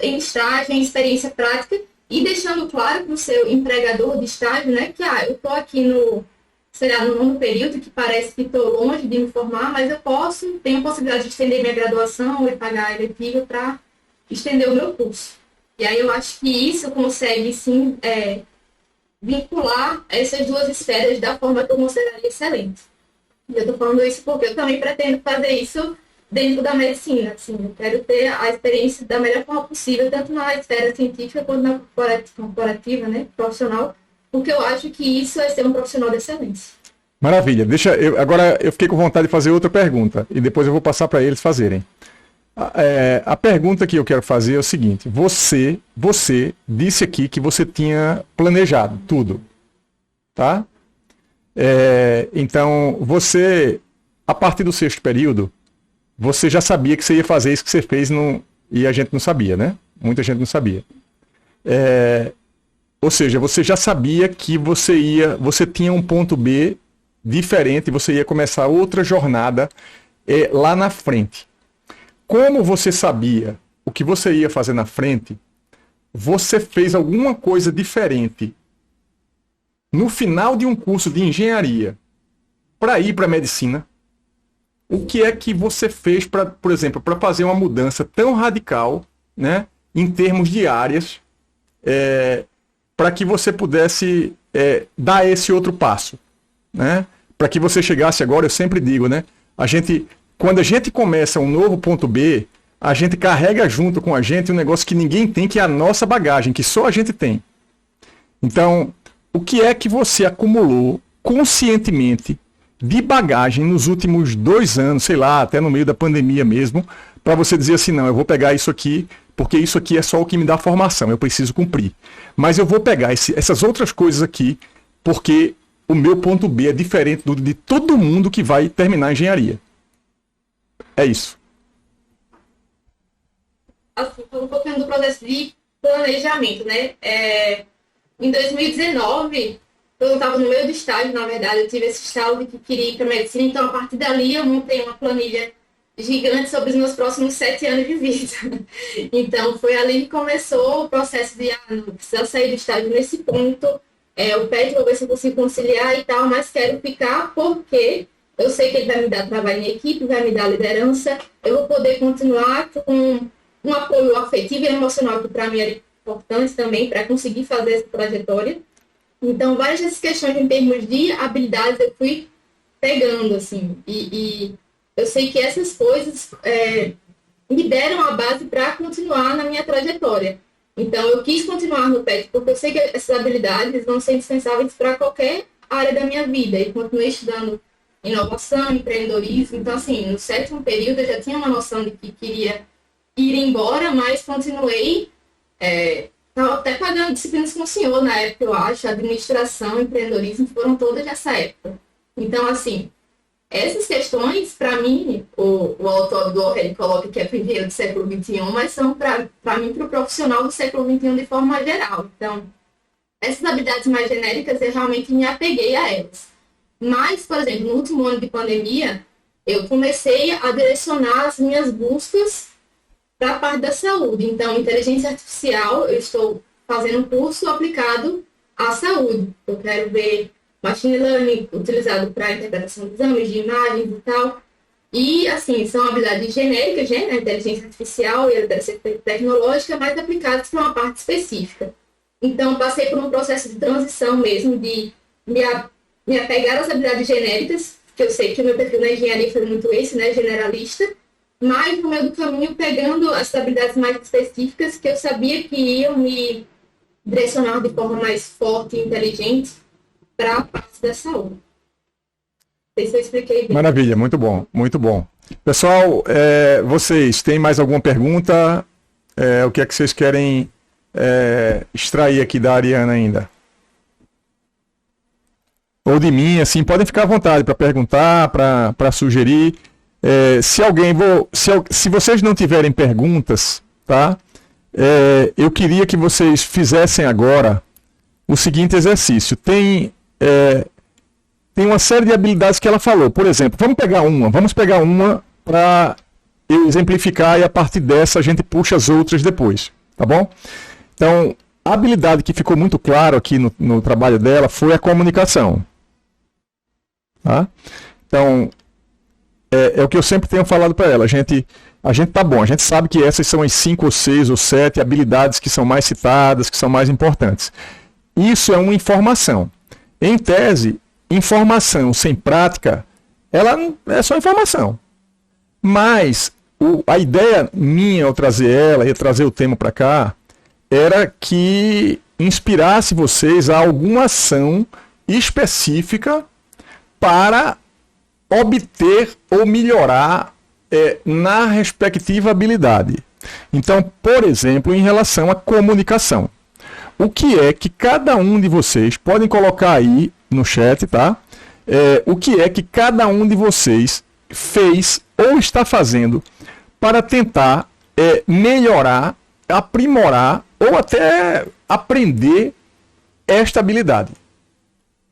em estágio, em experiência prática, e deixando claro para o seu empregador de estágio, né, que eu estou aqui no 9º período, que parece que estou longe de me formar, mas eu tenho a possibilidade de estender minha graduação e pagar a eletiva para estender o meu curso. E aí eu acho que isso consegue, sim, vincular essas duas esferas da forma que eu consideraria excelente. Eu estou falando isso porque eu também pretendo fazer isso dentro da medicina, assim, eu quero ter a experiência da melhor forma possível, tanto na esfera científica quanto na corporativa, né, profissional, porque eu acho que isso é ser um profissional de excelência. Maravilha. Agora eu fiquei com vontade de fazer outra pergunta e depois eu vou passar para eles fazerem. A pergunta que eu quero fazer é o seguinte: você disse aqui que você tinha planejado tudo, tá? Então, você, a partir do 6º período, você já sabia que você ia fazer isso que você fez e a gente não sabia, né? Muita gente não sabia. Ou seja, você já sabia que você tinha um ponto B diferente, você ia começar outra jornada lá na frente. Como você sabia o que você ia fazer na frente, você fez alguma coisa diferente no final de um curso de engenharia para ir para a medicina? O que é que você fez, por exemplo, para fazer uma mudança tão radical, né, em termos de áreas, para que você pudesse dar esse outro passo, né? Para que você chegasse agora, eu sempre digo, né? Quando a gente começa um novo ponto B, a gente carrega junto com a gente um negócio que ninguém tem, que é a nossa bagagem, que só a gente tem. Então, o que é que você acumulou conscientemente de bagagem nos últimos 2 anos, sei lá, até no meio da pandemia mesmo, para você dizer assim, não, eu vou pegar isso aqui, porque isso aqui é só o que me dá formação, eu preciso cumprir. Mas eu vou pegar essas outras coisas aqui, porque o meu ponto B é diferente de todo mundo que vai terminar a engenharia. É isso. Assim, um pouquinho do processo de planejamento, né? Em 2019, eu estava no meio do estágio, na verdade, eu tive esse estalo de que queria ir para medicina, então a partir dali eu montei uma planilha gigante sobre os meus próximos 7 anos de vida. Então foi ali que começou o processo de, não precisa sair do estágio nesse ponto, o PET, vou ver se eu consigo conciliar e tal, mas quero ficar porque eu sei que ele vai me dar trabalho em equipe, vai me dar liderança, eu vou poder continuar com um apoio afetivo e emocional, que para mim era importante também, para conseguir fazer essa trajetória. Então, várias dessas questões em termos de habilidades eu fui pegando, assim, e eu sei que essas coisas me deram a base para continuar na minha trajetória. Então, eu quis continuar no PET, porque eu sei que essas habilidades vão ser indispensáveis para qualquer área da minha vida, e continuei estudando inovação, empreendedorismo. Então, assim, no 7º período eu já tinha uma noção de que queria ir embora, mas continuei. Estava até pagando disciplinas com o senhor na época, eu acho. Administração, empreendedorismo foram todas nessa época. Então, assim, essas questões, para mim, o autor do Orwell coloca que é para o engenheiro do século XXI, mas são, para mim, para o profissional do século XXI de forma geral. Então, essas habilidades mais genéricas, eu realmente me apeguei a elas. Mas, por exemplo, no último ano de pandemia, eu comecei a direcionar as minhas buscas para a parte da saúde. Então, inteligência artificial, eu estou fazendo um curso aplicado à saúde. Eu quero ver machine learning utilizado para interpretação de exames, de imagens e tal. E, assim, são habilidades genéricas, né? A inteligência artificial e a liderança tecnológica, mas aplicadas para uma parte específica. Então, passei por um processo de transição mesmo, de me apegar às habilidades genéricas, que eu sei que o meu perfil na engenharia foi muito esse, né? Generalista. Mas, no meio do caminho, pegando as habilidades mais específicas, que eu sabia que iam me direcionar de forma mais forte e inteligente para a parte da saúde. Não sei se eu expliquei bem. Maravilha, muito bom, muito bom. Pessoal, vocês têm mais alguma pergunta? O que é que vocês querem extrair aqui da Ariana ainda? Ou de mim, assim, podem ficar à vontade para perguntar, para sugerir. Se vocês não tiverem perguntas, tá? Eu queria que vocês fizessem agora o seguinte exercício. Tem uma série de habilidades que ela falou. Por exemplo, vamos pegar uma para eu exemplificar e a partir dessa a gente puxa as outras depois, tá bom? Então, a habilidade que ficou muito claro aqui no trabalho dela foi a comunicação. Tá? Então, é o que eu sempre tenho falado para ela. A gente tá bom, a gente sabe que essas são as 5 ou 6 ou 7 habilidades que são mais citadas, que são mais importantes. Isso é uma informação. Em tese, informação sem prática é só informação. Mas a ideia minha ao trazer ela e trazer o tema para cá era que inspirasse vocês a alguma ação específica para obter ou melhorar na respectiva habilidade. Então, por exemplo, em relação à comunicação. O que é que cada um de vocês, podem colocar aí no chat, tá? O que é que cada um de vocês fez ou está fazendo para tentar melhorar, aprimorar ou até aprender esta habilidade.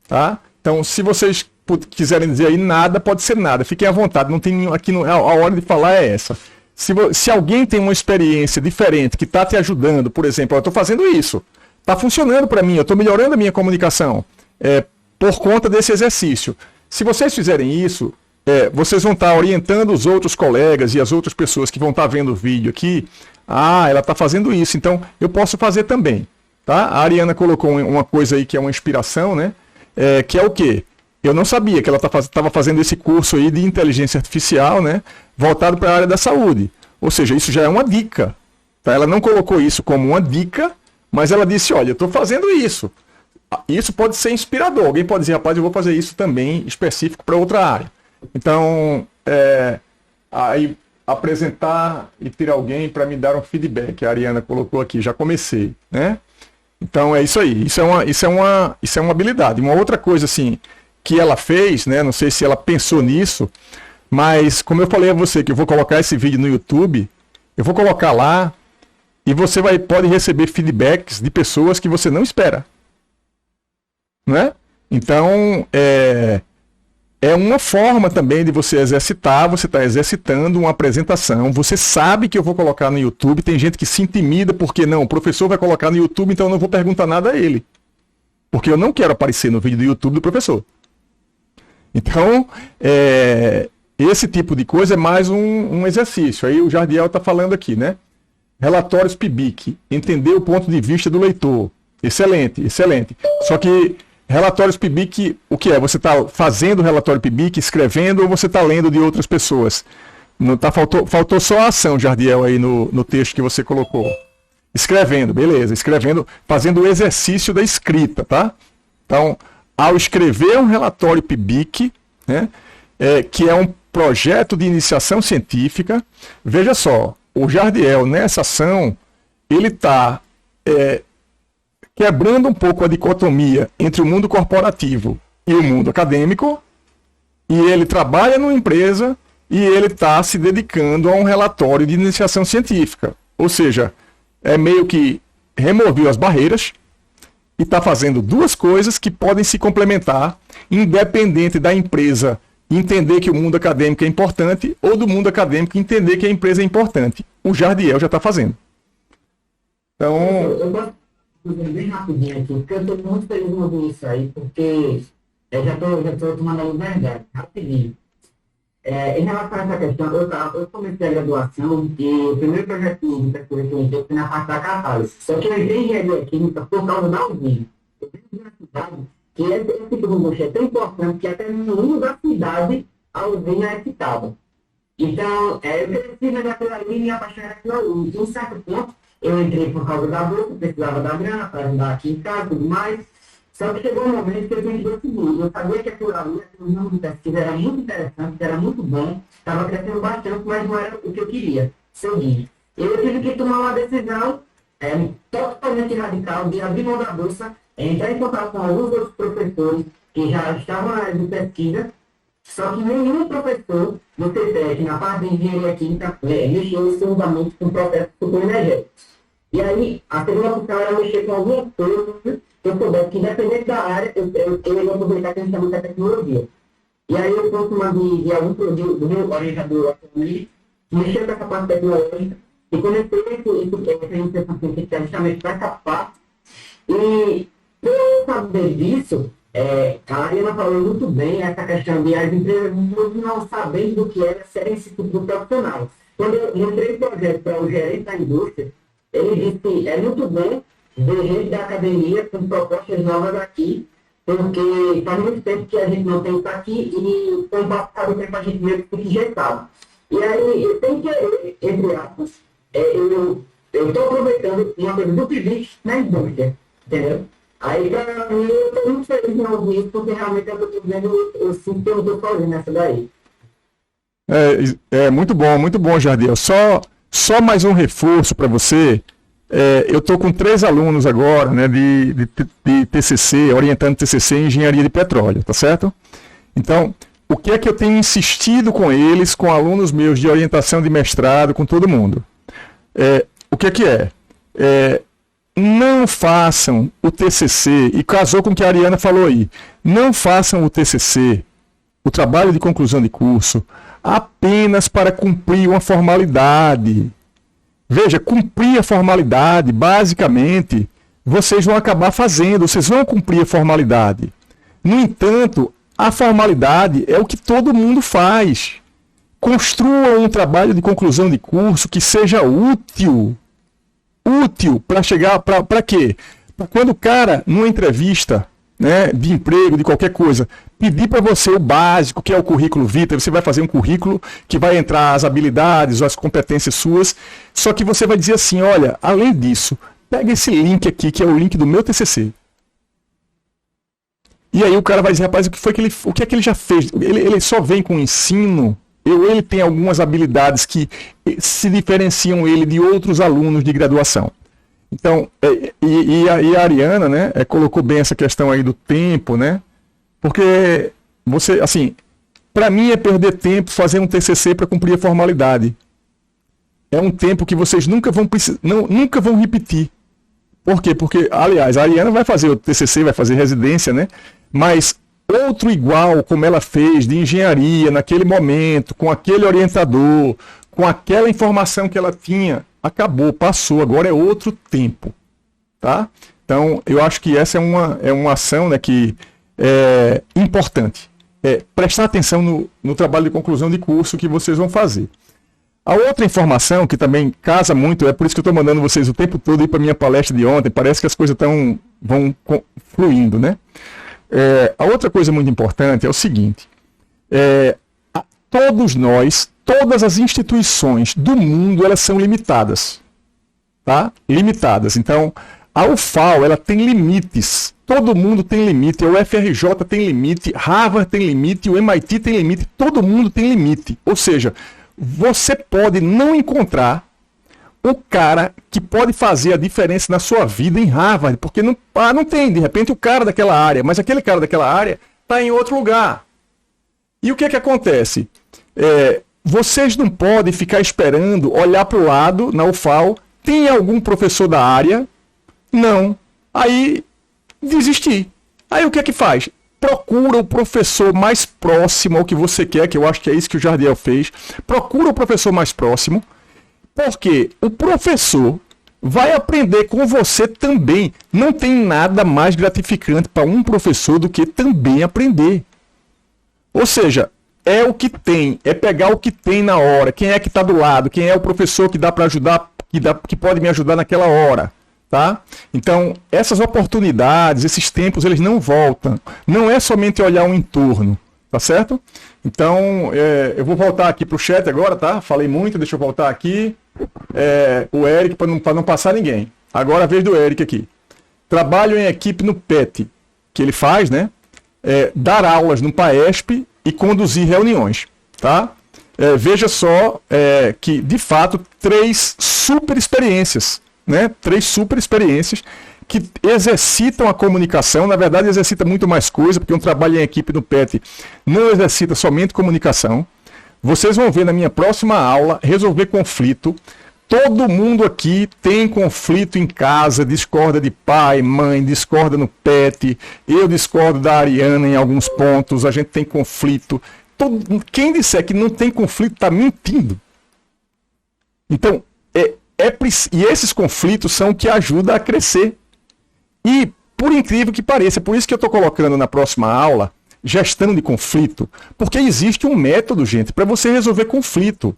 Tá? Então, se vocês quiserem dizer aí nada, pode ser nada. Fiquem à vontade. Não tem aqui a hora de falar é essa. Se alguém tem uma experiência diferente que está te ajudando, por exemplo, eu estou fazendo isso, está funcionando para mim, eu estou melhorando a minha comunicação por conta desse exercício. Se vocês fizerem isso, vocês vão estar orientando os outros colegas e as outras pessoas que vão estar vendo o vídeo aqui. Ah, ela está fazendo isso, então eu posso fazer também. Tá? A Ariana colocou uma coisa aí que é uma inspiração, né? Que é o quê? Eu não sabia que ela estava fazendo esse curso aí de inteligência artificial, né? Voltado para a área da saúde. Ou seja, isso já é uma dica. Tá? Ela não colocou isso como uma dica, mas ela disse, olha, eu estou fazendo isso. Isso pode ser inspirador. Alguém pode dizer, rapaz, eu vou fazer isso também específico para outra área. Então, aí apresentar e ter alguém para me dar um feedback. A Ariana colocou aqui, já comecei, né? Então é isso aí. Isso é uma habilidade. Uma outra coisa assim que ela fez, né? Não sei se ela pensou nisso, mas como eu falei a você que eu vou colocar esse vídeo no YouTube, eu vou colocar lá e você pode receber feedbacks de pessoas que você não espera, né? Então é uma forma também de você exercitar, você está exercitando uma apresentação, você sabe que eu vou colocar no YouTube, tem gente que se intimida porque não, o professor vai colocar no YouTube, então eu não vou perguntar nada a ele, porque eu não quero aparecer no vídeo do YouTube do professor. Então, esse tipo de coisa é mais um exercício. Aí o Jardiel está falando aqui, né? Relatórios PIBIC, entender o ponto de vista do leitor. Excelente, excelente. Só que relatórios PIBIC, o que é? Você está fazendo o relatório PIBIC, escrevendo, ou você está lendo de outras pessoas? Não tá, faltou só a ação, Jardiel, aí no texto que você colocou. Escrevendo, beleza. Escrevendo, fazendo o exercício da escrita, tá? Então, ao escrever um relatório PIBIC, né, que é um projeto de iniciação científica, veja só, o Jardiel, nessa ação, ele está quebrando um pouco a dicotomia entre o mundo corporativo e o mundo acadêmico, e ele trabalha numa empresa e ele está se dedicando a um relatório de iniciação científica. Ou seja, meio que removeu as barreiras e está fazendo duas coisas que podem se complementar, independente da empresa entender que o mundo acadêmico é importante ou do mundo acadêmico entender que a empresa é importante. O Jardiel já está fazendo. Então... Eu gosto de fazer bem rapidinho aqui, porque eu estou muito feliz de ouvir isso aí, porque eu já estou tomando a liberdade, rapidinho. Em relação a essa questão, eu comecei a graduação e o primeiro projeto de pesquisa que eu entrei foi na parte da catálise. Só que eu entrei em engenharia química por causa da usina. Eu venho de uma cidade que esse tipo de indústria é tão importante que até no mundo da cidade a usina é citada. Então, eu cresci naquela linha e me apaixonei naquela linha. Em um certo ponto, eu entrei por causa da bolsa, precisava da grana para ajudar aqui em casa e tudo mais. Só que chegou um momento que eu tinha que decidir. Eu sabia que aquilo ali, aquele número de pesquisa era muito interessante, era muito bom, estava crescendo bastante, mas não era o que eu queria. Seguinte, eu tive que tomar uma decisão totalmente radical de abrir mão da bolsa, entrar em contato com alguns outros professores que já estavam na área de pesquisa, só que nenhum professor do CETEC, na parte de engenharia química, mexeu exclusivamente com processos superenergéticos. E aí, a segunda opção era mexer com alguma coisa que eu soubesse que, independente da área, eu ia aproveitar que a gente chama de tecnologia. E aí eu fui uma de algum produto do meu orientador atualmente, mexer com essa parte tecnológica, e comecei essa iniciação científica justamente para essa parte. E, por saber disso, a Ariana falou muito bem essa questão de as empresas não sabendo do que era ser esse tipo de profissional. Quando eu mostrei o projeto para o gerente da indústria, ele disse que é muito bom ver gente da academia com propostas novas aqui, porque faz muito tempo que a gente não tem isso aqui e com o passar do tempo a gente meio que fica injetado. E aí, eu tenho que, entre aspas, eu estou aproveitando uma coisa do que existe na indústria, entendeu? Aí, para mim, eu estou muito feliz em ouvir isso, porque realmente eu estou vendo, eu sinto que eu estou sozinho nessa daí. Muito bom, Jardiel. Só mais um reforço para você. Eu estou com 3 alunos agora, né, de TCC, orientando TCC em engenharia de petróleo, tá certo? Então, o que é que eu tenho insistido com eles, com alunos meus de orientação de mestrado, com todo mundo? O que é? Não façam o TCC, e casou com o que a Ariana falou aí, não façam o TCC, o trabalho de conclusão de curso, apenas para cumprir uma formalidade. Veja, cumprir a formalidade, basicamente, vocês vão acabar fazendo, vocês vão cumprir a formalidade. No entanto, a formalidade é o que todo mundo faz. Construa um trabalho de conclusão de curso que seja útil. Útil para chegar, para quê? Para quando o cara, numa entrevista, né, de emprego, de qualquer coisa, pedir para você o básico, que é o currículo vitae, você vai fazer um currículo que vai entrar as habilidades, as competências suas, só que você vai dizer assim, olha, além disso, pega esse link aqui, que é o link do meu TCC. E aí o cara vai dizer, rapaz, o que é que ele já fez? Ele só vem com ensino, ele tem algumas habilidades que se diferenciam ele de outros alunos de graduação. Então, a Ariana, né, colocou bem essa questão aí do tempo, né? Porque você, assim, para mim é perder tempo fazer um TCC para cumprir a formalidade. É um tempo que vocês nunca vão repetir. Por quê? Porque, aliás, a Ariana vai fazer o TCC, vai fazer residência, né? Mas outro igual, como ela fez, de engenharia, naquele momento, com aquele orientador, com aquela informação que ela tinha, acabou, passou, agora é outro tempo, tá? Então, eu acho que essa é uma ação, né, que é importante. Prestar atenção no trabalho de conclusão de curso que vocês vão fazer. A outra informação que também casa muito, é por isso que eu estou mandando vocês o tempo todo ir para a minha palestra de ontem, parece que as coisas vão fluindo, né? A outra coisa muito importante é o seguinte, todos nós, todas as instituições do mundo, elas são limitadas, tá? Limitadas. Então, a UFAL, ela tem limites, todo mundo tem limite, o FRJ tem limite, Harvard tem limite, o MIT tem limite, todo mundo tem limite. Ou seja, você pode não encontrar o cara que pode fazer a diferença na sua vida em Harvard, porque não tem, de repente, o cara daquela área, mas aquele cara daquela área está em outro lugar. E o que acontece? Vocês não podem ficar esperando, olhar para o lado, na UFAL, tem algum professor da área? Não. Aí, desistir. Aí o que faz? Procura o professor mais próximo ao que você quer, que eu acho que é isso que o Jardiel fez. Procura o professor mais próximo, porque o professor vai aprender com você também. Não tem nada mais gratificante para um professor do que também aprender. Ou seja, é o que tem, é pegar o que tem na hora, quem é que está do lado, quem é o professor que dá para ajudar, que pode me ajudar naquela hora. Tá? Então, essas oportunidades, esses tempos, eles não voltam. Não é somente olhar o entorno, tá certo? Então, eu vou voltar aqui para o chat agora, tá? Falei muito, deixa eu voltar aqui. O Eric, para não passar ninguém. Agora a vez do Eric aqui. Trabalho em equipe no PET, que ele faz, né? Dar aulas no PAESP e conduzir reuniões, tá? Veja só que, de fato, 3 super experiências, né? 3 super experiências que exercitam a comunicação. Na verdade, exercita muito mais coisa, porque um trabalho em equipe no PET não exercita somente comunicação. Vocês vão ver na minha próxima aula resolver conflito. Todo mundo aqui tem conflito em casa, discorda de pai, mãe, discorda no PET, eu discordo da Ariana em alguns pontos, a gente tem conflito. Quem disser que não tem conflito está mentindo. Então, e esses conflitos são o que ajuda a crescer. E, por incrível que pareça, por isso que eu estou colocando na próxima aula, gestão de conflito, porque existe um método, gente, para você resolver conflito.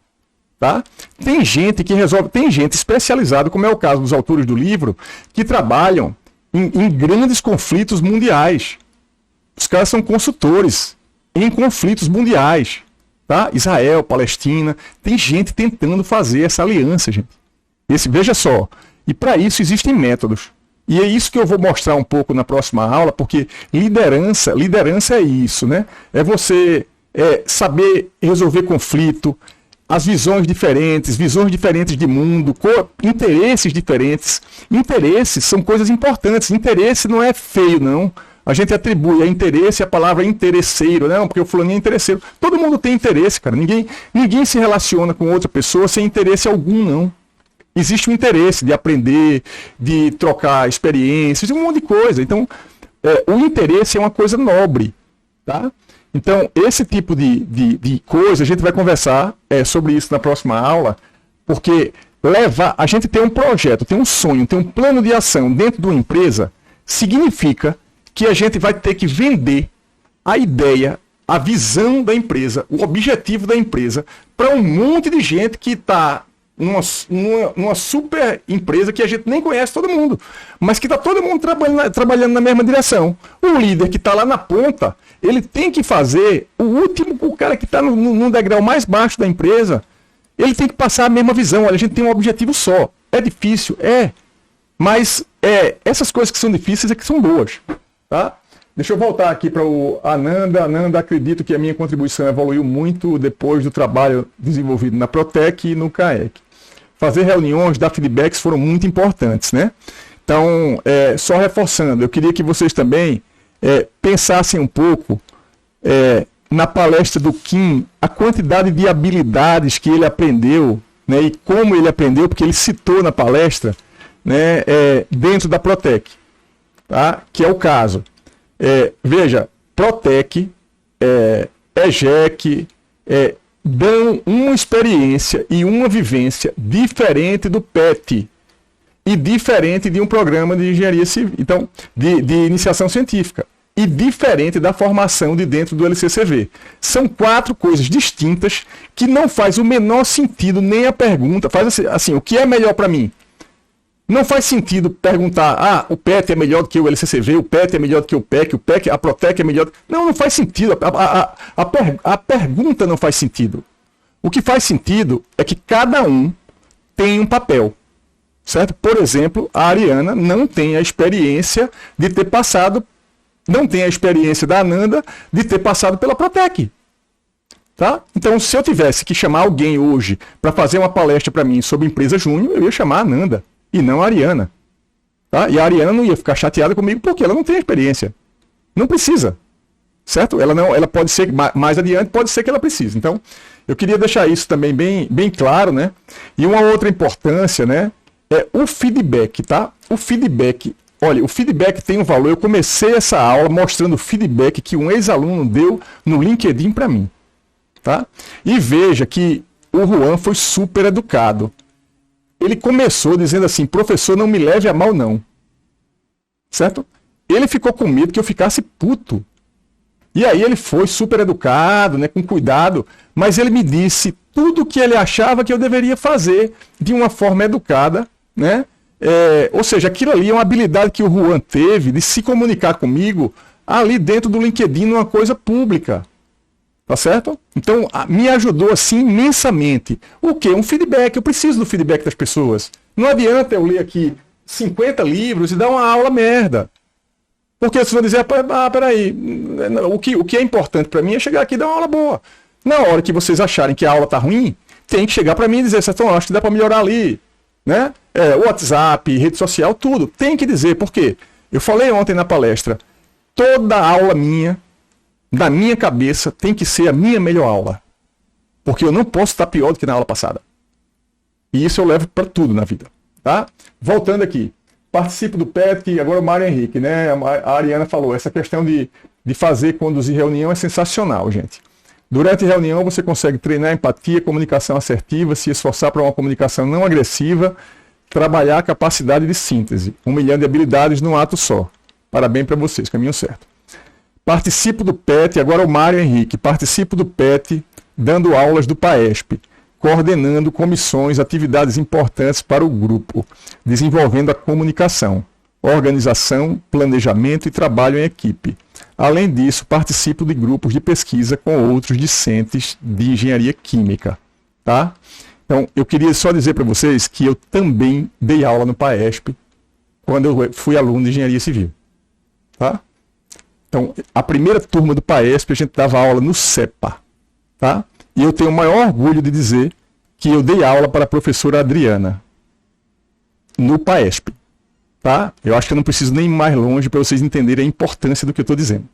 Tá? Tem gente que resolve, tem gente especializada, como é o caso dos autores do livro, que trabalham em grandes conflitos mundiais. Os caras são consultores em conflitos mundiais. Tá? Israel, Palestina, tem gente tentando fazer essa aliança, gente. Veja só, e para isso existem métodos. E é isso que eu vou mostrar um pouco na próxima aula, porque liderança é isso, né? É você saber resolver conflito, as visões diferentes de mundo, interesses diferentes. Interesses são coisas importantes. Interesse não é feio, não. A gente atribui a interesse a palavra interesseiro, né? Porque o fulano é interesseiro. Todo mundo tem interesse, cara. Ninguém se relaciona com outra pessoa sem interesse algum, não. Existe um interesse de aprender, de trocar experiências, um monte de coisa. Então, o interesse é uma coisa nobre, tá? Então, esse tipo de coisa, a gente vai conversar sobre isso na próxima aula, porque a gente tem um projeto, tem um sonho, tem um plano de ação dentro de uma empresa, significa que a gente vai ter que vender a ideia, a visão da empresa, o objetivo da empresa, para um monte de gente que está numa super empresa que a gente nem conhece todo mundo, mas que está todo mundo trabalhando na mesma direção. O líder que está lá na ponta, ele tem que fazer o cara que está no degrau mais baixo da empresa, ele tem que passar a mesma visão. Olha, a gente tem um objetivo só. É difícil? Mas essas coisas que são difíceis é que são boas. Tá? Deixa eu voltar aqui para o Ananda. Ananda, acredito que a minha contribuição evoluiu muito depois do trabalho desenvolvido na Protec e no CAEC. Fazer reuniões, dar feedbacks foram muito importantes, né? Então, só reforçando, eu queria que vocês também pensassem um pouco na palestra do Kim, a quantidade de habilidades que ele aprendeu, né, e como ele aprendeu, porque ele citou na palestra, né, dentro da Protec. Tá? Que é o caso. Veja, Protec, EGEC, dão uma experiência e uma vivência diferente do PET e diferente de um programa de engenharia civil, então, de iniciação científica, e diferente da formação de dentro do LCCV. São 4 coisas distintas que não faz o menor sentido nem a pergunta. Faz assim, o que é melhor para mim? Não faz sentido perguntar, o PET é melhor do que o LCCV, o PET é melhor do que o PEC, a Protec é melhor. Não faz sentido. A pergunta não faz sentido. O que faz sentido é que cada um tem um papel, certo? Por exemplo, a Ariana não tem a experiência de ter passado, não tem a experiência da Ananda de ter passado pela Protec. Tá? Então, se eu tivesse que chamar alguém hoje para fazer uma palestra para mim sobre empresa júnior, eu ia chamar a Ananda. E não a Ariana. Tá? E a Ariana não ia ficar chateada comigo porque ela não tem experiência. Não precisa. Certo? Ela pode ser mais adiante, pode ser que ela precise. Então, eu queria deixar isso também bem claro, né? E uma outra importância, né? É o feedback, tá? O feedback. Olha, o feedback tem um valor. Eu comecei essa aula mostrando o feedback que um ex-aluno deu no LinkedIn para mim. Tá? E veja que o Juan foi super educado. Ele começou dizendo assim, professor, não me leve a mal não. Certo? Ele ficou com medo que eu ficasse puto. E aí ele foi super educado, né, com cuidado, mas ele me disse tudo o que ele achava que eu deveria fazer de uma forma educada, né? Ou seja, aquilo ali é uma habilidade que o Juan teve de se comunicar comigo ali dentro do LinkedIn, numa coisa pública. Tá certo? Então, me ajudou assim imensamente. O quê? Um feedback. Eu preciso do feedback das pessoas. Não adianta eu ler aqui 50 livros e dar uma aula merda. Porque vocês vão dizer, peraí, o que é importante para mim é chegar aqui e dar uma aula boa. Na hora que vocês acharem que a aula tá ruim, tem que chegar para mim e dizer, Sertão, acho que dá para melhorar ali. Né? WhatsApp, rede social, tudo. Tem que dizer, por quê? Eu falei ontem na palestra, toda aula minha, da minha cabeça, tem que ser a minha melhor aula. Porque eu não posso estar pior do que na aula passada. E isso eu levo para tudo na vida. Tá? Voltando aqui. Participo do PET, agora o Mário Henrique, né? A Ariana falou, essa questão de conduzir reunião é sensacional, gente. Durante a reunião você consegue treinar empatia, comunicação assertiva, se esforçar para uma comunicação não agressiva, trabalhar a capacidade de síntese, 1 milhão de habilidades num ato só. Parabéns para vocês, caminho certo. Participo do PET, agora o Mário Henrique, participo do PET, dando aulas do PAESP, coordenando comissões, atividades importantes para o grupo, desenvolvendo a comunicação. organização, planejamento e trabalho em equipe. Além disso, participo de grupos de pesquisa com outros discentes de engenharia química. Tá? Então, eu queria só dizer para vocês que eu também dei aula no PAESP quando eu fui aluno de engenharia civil. Tá? Então, a primeira turma do PAESP, a gente dava aula no CEPA. Tá? E eu tenho o maior orgulho de dizer que eu dei aula para a professora Adriana no PAESP. Tá? Eu acho que eu não preciso nem ir mais longe para vocês entenderem a importância do que eu estou dizendo.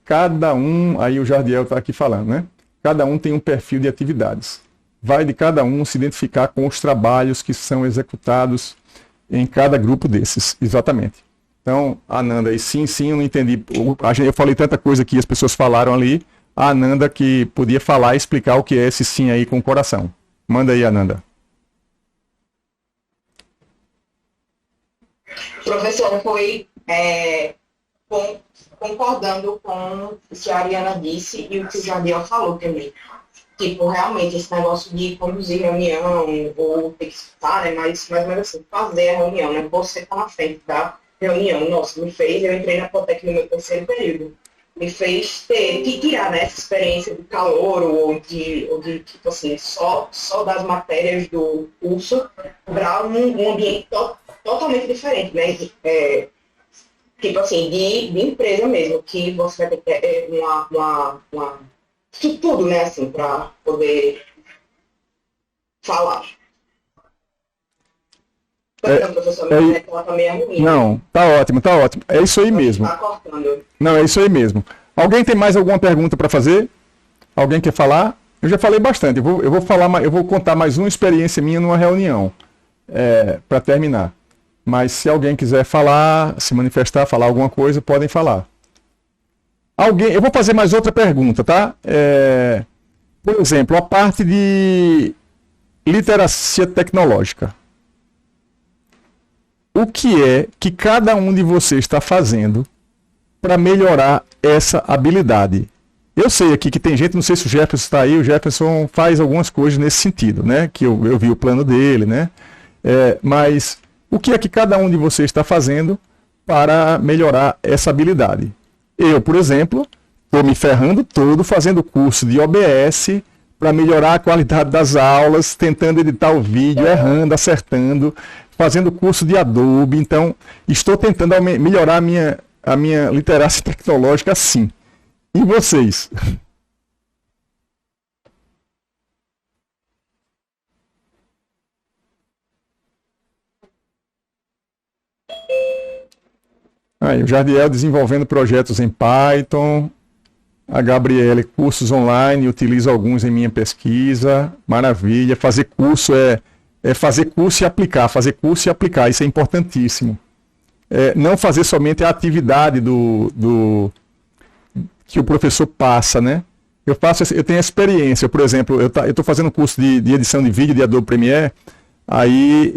Cada um, aí o Jardiel está aqui falando, né? Cada um tem um perfil de atividades. Vai de cada um se identificar com os trabalhos que são executados em cada grupo desses, exatamente. Então, a Ananda, e sim, eu não entendi. Eu falei tanta coisa que as pessoas falaram ali. A Ananda que podia falar e explicar o que é esse sim aí com o coração. Manda aí, Ananda. Professor, foi concordando com o que a Ariana disse e o que o Jardiel falou também. Tipo, realmente, esse negócio de conduzir reunião, ou ter que escutar, né? Mas ou menos assim, fazer a reunião, né? Você tá na frente da reunião. Nossa, eu entrei na Protec no meu terceiro período. Me fez ter que tirar, né, essa experiência de calor ou de tipo assim, só das matérias do curso para um ambiente totalmente diferente, né? Tipo assim, de empresa mesmo, que você vai ter que ter tudo, né, assim, para poder falar. Professor, ela também é ruim. Não, tá ótimo. É isso aí mesmo. Tá cortando. Não, é isso aí mesmo. Alguém tem mais alguma pergunta para fazer? Alguém quer falar? Eu já falei bastante. Eu vou contar mais uma experiência minha numa reunião, para terminar. Mas se alguém quiser falar, se manifestar, falar alguma coisa, podem falar. Eu vou fazer mais outra pergunta, tá? Por exemplo, a parte de literacia tecnológica. O que é que cada um de vocês está fazendo para melhorar essa habilidade? Eu sei aqui que tem gente, não sei se o Jefferson está aí, o Jefferson faz algumas coisas nesse sentido, né? Que eu vi o plano dele, né? Mas o que é que cada um de vocês está fazendo para melhorar essa habilidade? Eu, por exemplo, estou me ferrando todo fazendo curso de OBS para melhorar a qualidade das aulas, tentando editar o vídeo, errando, acertando, fazendo curso de Adobe. Então, estou tentando melhorar a minha literacia tecnológica assim. E vocês? Aí, o Jardiel desenvolvendo projetos em Python. A Gabriele, cursos online, utilizo alguns em minha pesquisa. Maravilha. Fazer curso fazer curso e aplicar. Fazer curso e aplicar. Isso é importantíssimo. Não fazer somente a atividade que o professor passa, né? Eu tenho experiência. Por exemplo, eu estou fazendo curso de edição de vídeo de Adobe Premiere. Aí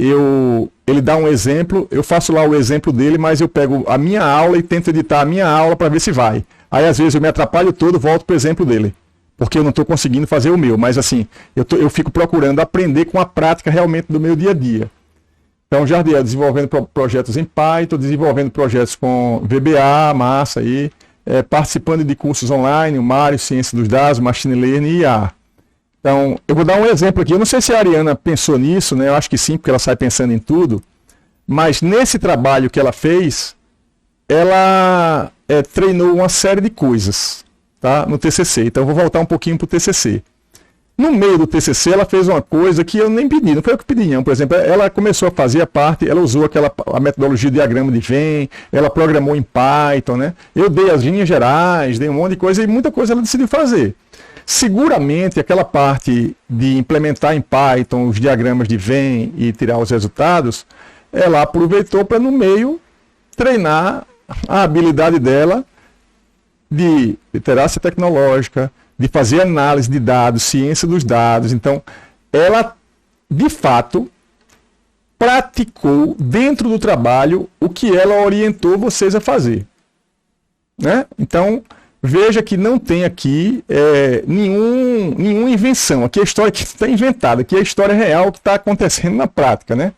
ele dá um exemplo, eu faço lá o exemplo dele, mas eu pego a minha aula e tento editar a minha aula para ver se vai. Aí às vezes eu me atrapalho todo, volto para o exemplo dele, porque eu não estou conseguindo fazer o meu. Mas assim, eu fico procurando aprender com a prática realmente do meu dia a dia. Então, Jardiel, desenvolvendo projetos em Python, desenvolvendo projetos com VBA, massa aí, participando de cursos online, o Mário, Ciência dos Dados, Machine Learning e IA. Então, eu vou dar um exemplo aqui. Eu não sei se a Ariana pensou nisso, né? Eu acho que sim, porque ela sai pensando em tudo. Mas nesse trabalho que ela fez, ela treinou uma série de coisas, tá? No TCC. Então, eu vou voltar um pouquinho para o TCC. No meio do TCC, ela fez uma coisa que eu nem pedi, não foi eu que pedi, não. Por exemplo, ela começou a fazer a parte, ela usou a metodologia de diagrama de Venn, ela programou em Python, né? Eu dei as linhas gerais, dei um monte de coisa e muita coisa ela decidiu fazer. Seguramente, aquela parte de implementar em Python os diagramas de Venn e tirar os resultados, ela aproveitou para, no meio, treinar a habilidade dela de literacia tecnológica, de fazer análise de dados, ciência dos dados. Então, ela, de fato, praticou dentro do trabalho o que ela orientou vocês a fazer. Né? Então, veja que não tem aqui nenhuma invenção. Aqui é a história que está inventada, aqui é a história real que está acontecendo na prática. Né?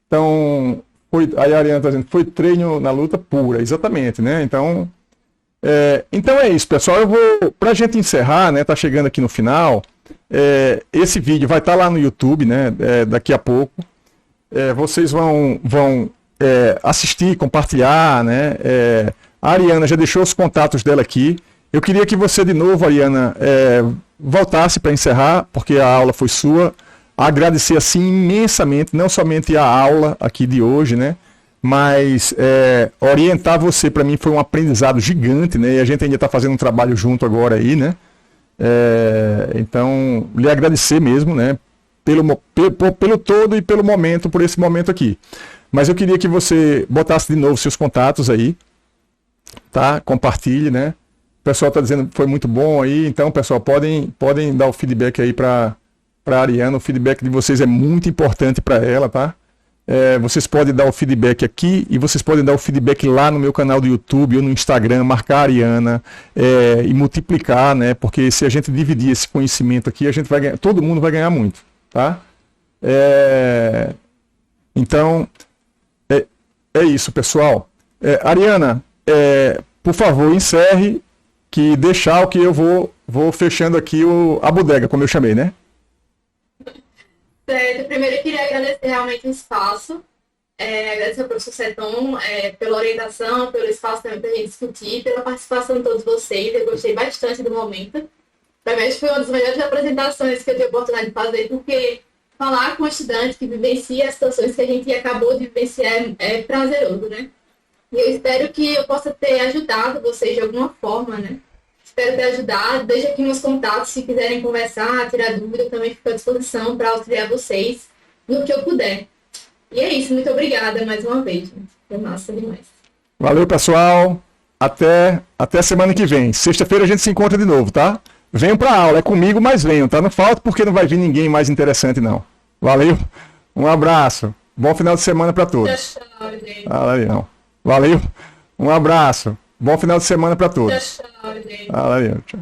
Então, Aí a Ariana está dizendo, foi treino na luta pura, exatamente, né? Então é isso, pessoal. Eu vou, pra gente encerrar, né? Tá chegando aqui no final. Esse vídeo vai estar lá no YouTube, né? Daqui a pouco. Vocês vão assistir, compartilhar, né? A Ariana já deixou os contatos dela aqui. Eu queria que você, de novo, Ariana, voltasse para encerrar, porque a aula foi sua. Agradecer, assim, imensamente, não somente a aula aqui de hoje, né? Mas orientar você, para mim, foi um aprendizado gigante, né? E a gente ainda está fazendo um trabalho junto agora aí, né? Então, lhe agradecer mesmo, né? Pelo todo e pelo momento, por esse momento aqui. Mas eu queria que você botasse de novo seus contatos aí, tá? Compartilhe, né? O pessoal está dizendo que foi muito bom aí, então, pessoal, podem dar o feedback aí para a Ariana. O feedback de vocês é muito importante para ela, tá? Vocês podem dar o feedback aqui e vocês podem dar o feedback lá no meu canal do YouTube ou no Instagram, marcar a Ariana e multiplicar, né? Porque se a gente dividir esse conhecimento aqui, a gente vai ganhar, todo mundo vai ganhar muito, tá? Então, é isso, pessoal. Ariana, por favor, encerre, que deixar o que eu vou fechando aqui a bodega, como eu chamei, né? Certo. Primeiro eu queria agradecer realmente o espaço, agradecer ao professor Seton pela orientação, pelo espaço também para a gente discutir, pela participação de todos vocês. Eu gostei bastante do momento. Para mim, foi uma das melhores apresentações que eu tive a oportunidade de fazer, porque falar com um estudante que vivencia as situações que a gente acabou de vivenciar é prazeroso, né? E eu espero que eu possa ter ajudado vocês de alguma forma, né? Espero ter ajudado. Deixo aqui meus contatos, se quiserem conversar, tirar dúvida, eu também fico à disposição para auxiliar vocês no que eu puder. E é isso, muito obrigada mais uma vez, gente. Foi massa demais. Valeu, pessoal. Até semana que vem. Sexta-feira a gente se encontra de novo, tá? Venham para a aula, é comigo, mas venham, tá? Não falta porque não vai vir ninguém mais interessante, não. Valeu, um abraço. Bom final de semana para todos. Tchau, gente. Valeu, um abraço. Bom final de semana para todos. Tchau, gente. Valeu, tchau.